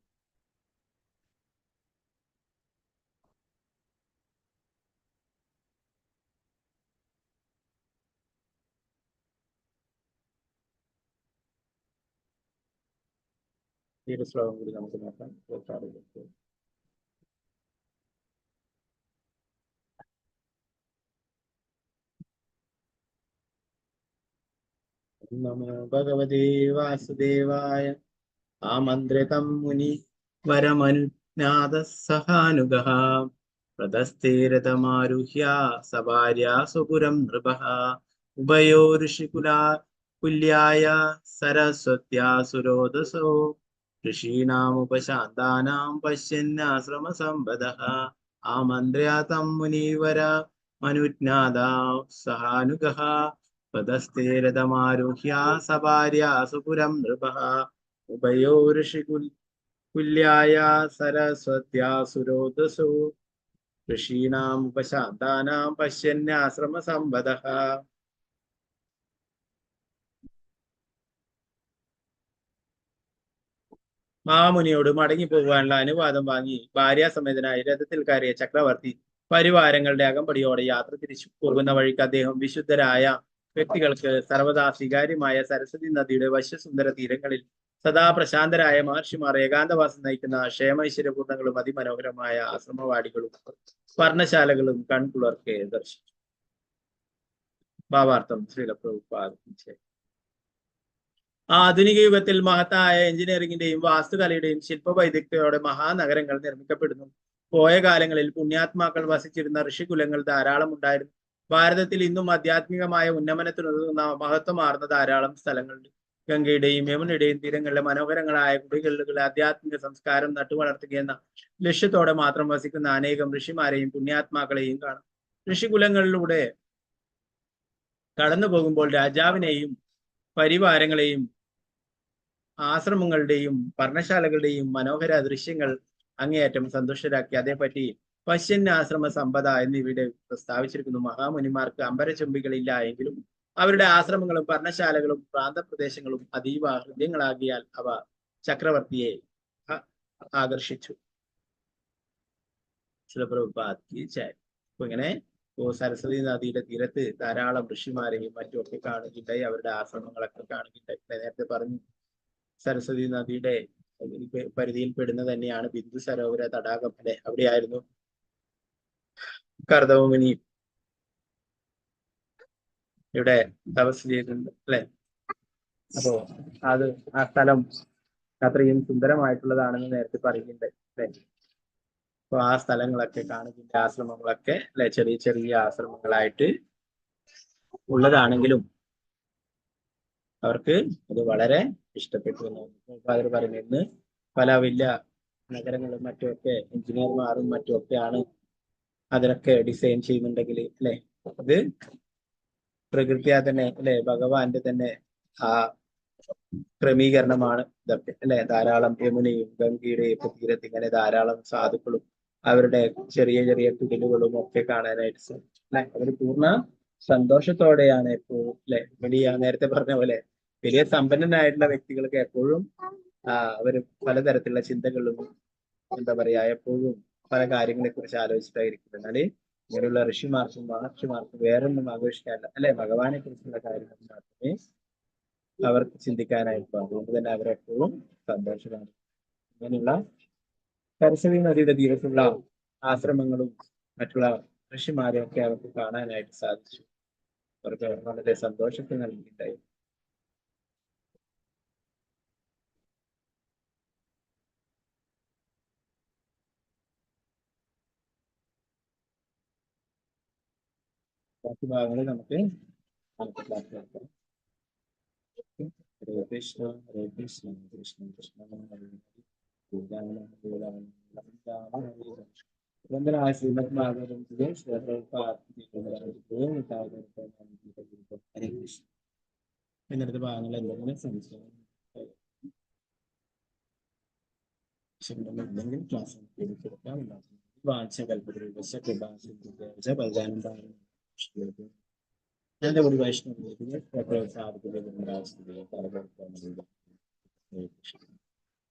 ഈ ഒരു ശ്ലോകം കൂടി നമുക്ക് നോക്കാം. നമോ ഭഗവതേ വാസുദേവായ. ആമന്ത്രിതം മുനി വരമനുജ്ഞാത സഹാനുഗഃ പ്രതസ്ഥേരതമാരുഹ്യ സഭാര്യാ സുപുരം നൃപഃ ഉഭയോ ഋഷികുലായ സരസ്വത്യാ സുരോദസോ ഋഷീണാമുപശാന്താനാം പശ്യന്നാശ്രമസമ്പദഃ ആമന്ത്ര്യാതം മുനിവര മനുജ്ഞാതാ സഹാനുഗഃ പദസ്ഥേരതമാരുഹ്യ സഭാര്യാ സുപുരം നൃപഃ ഉഭയോ ഋഷികുല്യായ സരസ്വത്യാ സുരോദസോ ഋഷീണാം ഉപശാന്താനാം പശ്യന്യാശ്രമ സമ്പദഃ. മഹാമുനിയോട് മടങ്ങിപ്പോകാനുള്ള അനുവാദം വാങ്ങി ഭാര്യാസമേതനായി രഥത്തിൽ കയറിയ ചക്രവർത്തി പരിവാരങ്ങളുടെ അകമ്പടിയോടെ യാത്ര തിരിച്ചു പോകുന്ന വഴിക്ക് അദ്ദേഹം വിശുദ്ധരായ വ്യക്തികൾക്ക് സർവദാ സ്വീകാര്യമായ സരസ്വതി നദിയുടെ വശ്യസുന്ദര തീരങ്ങളിൽ സദാ പ്രശാന്തരായ മഹർഷിമാർ ഏകാന്തവാസം നയിക്കുന്ന ക്ഷേമൈശ്വര്യപൂർണ്ണങ്ങളും അതിമനോഹരമായ ആശ്രമവാടികളും വർണ്ണശാലകളും കൺകുളർക്കെ ദർശിച്ചു. ഭാവാർത്ഥം ശ്രീല പ്രഭുപാദ. ആധുനിക യുഗത്തിൽ മഹത്തായ എഞ്ചിനീയറിംഗിന്റെയും വാസ്തുകലയുടെയും ശില്പവൈദഗ്ധ്യത്തോടെ മഹാനഗരങ്ങൾ നിർമ്മിക്കപ്പെടുന്നു. പോയ കാലങ്ങളിൽ പുണ്യാത്മാക്കൾ വസിച്ചിരുന്ന ഋഷികുലങ്ങൾ ധാരാളം ഉണ്ടായിരുന്നു. ഭാരതത്തിൽ ഇന്നും ആധ്യാത്മികമായ ഉന്നമനത്തിനുതകുന്ന മഹത്വമാർന്ന ധാരാളം സ്ഥലങ്ങളുണ്ട്. ഗംഗയുടെയും യമുനയുടെയും തീരങ്ങളിലെ മനോഹരങ്ങളായ കുടികളിൽ ആധ്യാത്മിക സംസ്കാരം നട്ടുവളർത്തുകയെന്ന ലക്ഷ്യത്തോടെ മാത്രം വസിക്കുന്ന അനേകം ഋഷിമാരെയും പുണ്യാത്മാക്കളെയും കാണാം. ഋഷികുലങ്ങളിലൂടെ കടന്നു പോകുമ്പോൾ രാജാവിനെയും പരിവാരങ്ങളെയും ആശ്രമങ്ങളുടെയും പർണശാലകളുടെയും മനോഹര ദൃശ്യങ്ങൾ അങ്ങേയറ്റം സന്തുഷ്ടരാക്കി. അതേപറ്റി പശ്യന്യാശ്രമ സമ്പദ എന്നിവയുടെ പ്രസ്താവിച്ചിരിക്കുന്നു. മഹാമുനിമാർക്ക് അമ്പരചുംബികളില്ല എങ്കിലും അവരുടെ ആശ്രമങ്ങളും പർണശാലകളും പ്രാന്തപ്രദേശങ്ങളും അതീവ ഹൃദ്യങ്ങളാകിയാൽ അവ ചക്രവർത്തിയെ ആകർഷിച്ചു. അപ്പൊ ഇങ്ങനെ സരസ്വതി നദിയുടെ തീരത്ത് ധാരാളം ഋഷിമാരെയും മറ്റുമൊക്കെ കാണുകയുണ്ടായി. അവരുടെ ആശ്രമങ്ങളൊക്കെ കാണുകയുണ്ടായി. നേരത്തെ പറഞ്ഞു സരസ്വതി നദിയുടെ പരിധിയിൽ പെടുന്ന തന്നെയാണ് ബിന്ദു സരോവര തടാകം അല്ലെ. അവിടെയായിരുന്നു കർദമമുനി ഇവിടെ തപസ് ചെയ്തിട്ടുണ്ട് അല്ലെ. അപ്പോ അത് ആ സ്ഥലം അത്രയും സുന്ദരമായിട്ടുള്ളതാണെന്ന് നേരത്തെ പറയുന്നുണ്ട് അല്ലെ. അപ്പൊ ആ സ്ഥലങ്ങളൊക്കെ കാണുന്നുണ്ട്. ആശ്രമങ്ങളൊക്കെ അല്ലെ ചെറിയ ചെറിയ ആശ്രമങ്ങളായിട്ട് ഉള്ളതാണെങ്കിലും അവർക്ക് അത് വളരെ ഇഷ്ടപ്പെട്ടു എന്ന് പറയുന്നത്. ഇന്ന് പല വലിയ നഗരങ്ങളും മറ്റുമൊക്കെ എഞ്ചിനീയർമാരും മറ്റുമൊക്കെയാണ് അതിനൊക്കെ ഡിസൈൻ ചെയ്യുന്നുണ്ടെങ്കിൽ അല്ലെ അത് പ്രകൃതിയാ തന്നെ അല്ലെ ഭഗവാന്റെ തന്നെ ആ ക്രമീകരണമാണ് ഇതൊക്കെ അല്ലെ. ധാരാളം യമുനയും ഗംഗയുടെയും തീരത്ത് ഇങ്ങനെ ധാരാളം സാധുക്കളും അവരുടെ ചെറിയ ചെറിയ കുടിലുകളും ഒക്കെ കാണാനായിട്ട് സാധിക്കും അല്ലെ. അവർ പൂർണ്ണ സന്തോഷത്തോടെയാണ് എപ്പോഴും അല്ലെ. വലിയ നേരത്തെ പറഞ്ഞ പോലെ വലിയ സമ്പന്നനായിട്ടുള്ള വ്യക്തികൾക്ക് എപ്പോഴും അവര് പലതരത്തിലുള്ള ചിന്തകളും എന്താ പറയാ എപ്പോഴും പല കാര്യങ്ങളെ കുറിച്ച് ആലോചിച്ചിട്ടായിരിക്കും. എന്നാല് ഇങ്ങനെയുള്ള ഋഷിമാർക്കും മഹർഷിമാർക്കും വേറൊന്നും ആഘോഷിക്കാനില്ല അല്ലെ. ഭഗവാനെ കുറിച്ചുള്ള കാര്യങ്ങൾ മാത്രമേ അവർക്ക് ചിന്തിക്കാനായിട്ടുള്ളൂ. അതുകൊണ്ട് തന്നെ അവരെപ്പോഴും സന്തോഷമാണ്. അങ്ങനെയുള്ള സരസ്വതി നദിയുടെ തീരത്തുള്ള ആശ്രമങ്ങളും മറ്റുള്ള ഋഷിമാരെയും ഒക്കെ അവർക്ക് കാണാനായിട്ട് സാധിച്ചു. അവർക്ക് വളരെ സന്തോഷത്തെ നൽകിയിട്ടുണ്ടായി. ബാക്കി ഭാഗങ്ങൾ നമുക്ക് അടുത്ത ക്ലാസ്സിൽ നോക്കാം. ഹരേ കൃഷ്ണ ഹരേ കൃഷ്ണ കൃഷ്ണ കൃഷ്ണ വന്ദനായ ശ്രീമദ് ഭാഗവതത്തിലെ ഹരേ കൃഷ്ണ. എന്നിടത്ത് ഭാഗങ്ങൾ എന്തെങ്കിലും സംശയം എന്തെങ്കിലും ക്ലാസ് കൊടുക്കാം. ഞാൻ വൈഷ്ണവ സാധുക്കളുടെ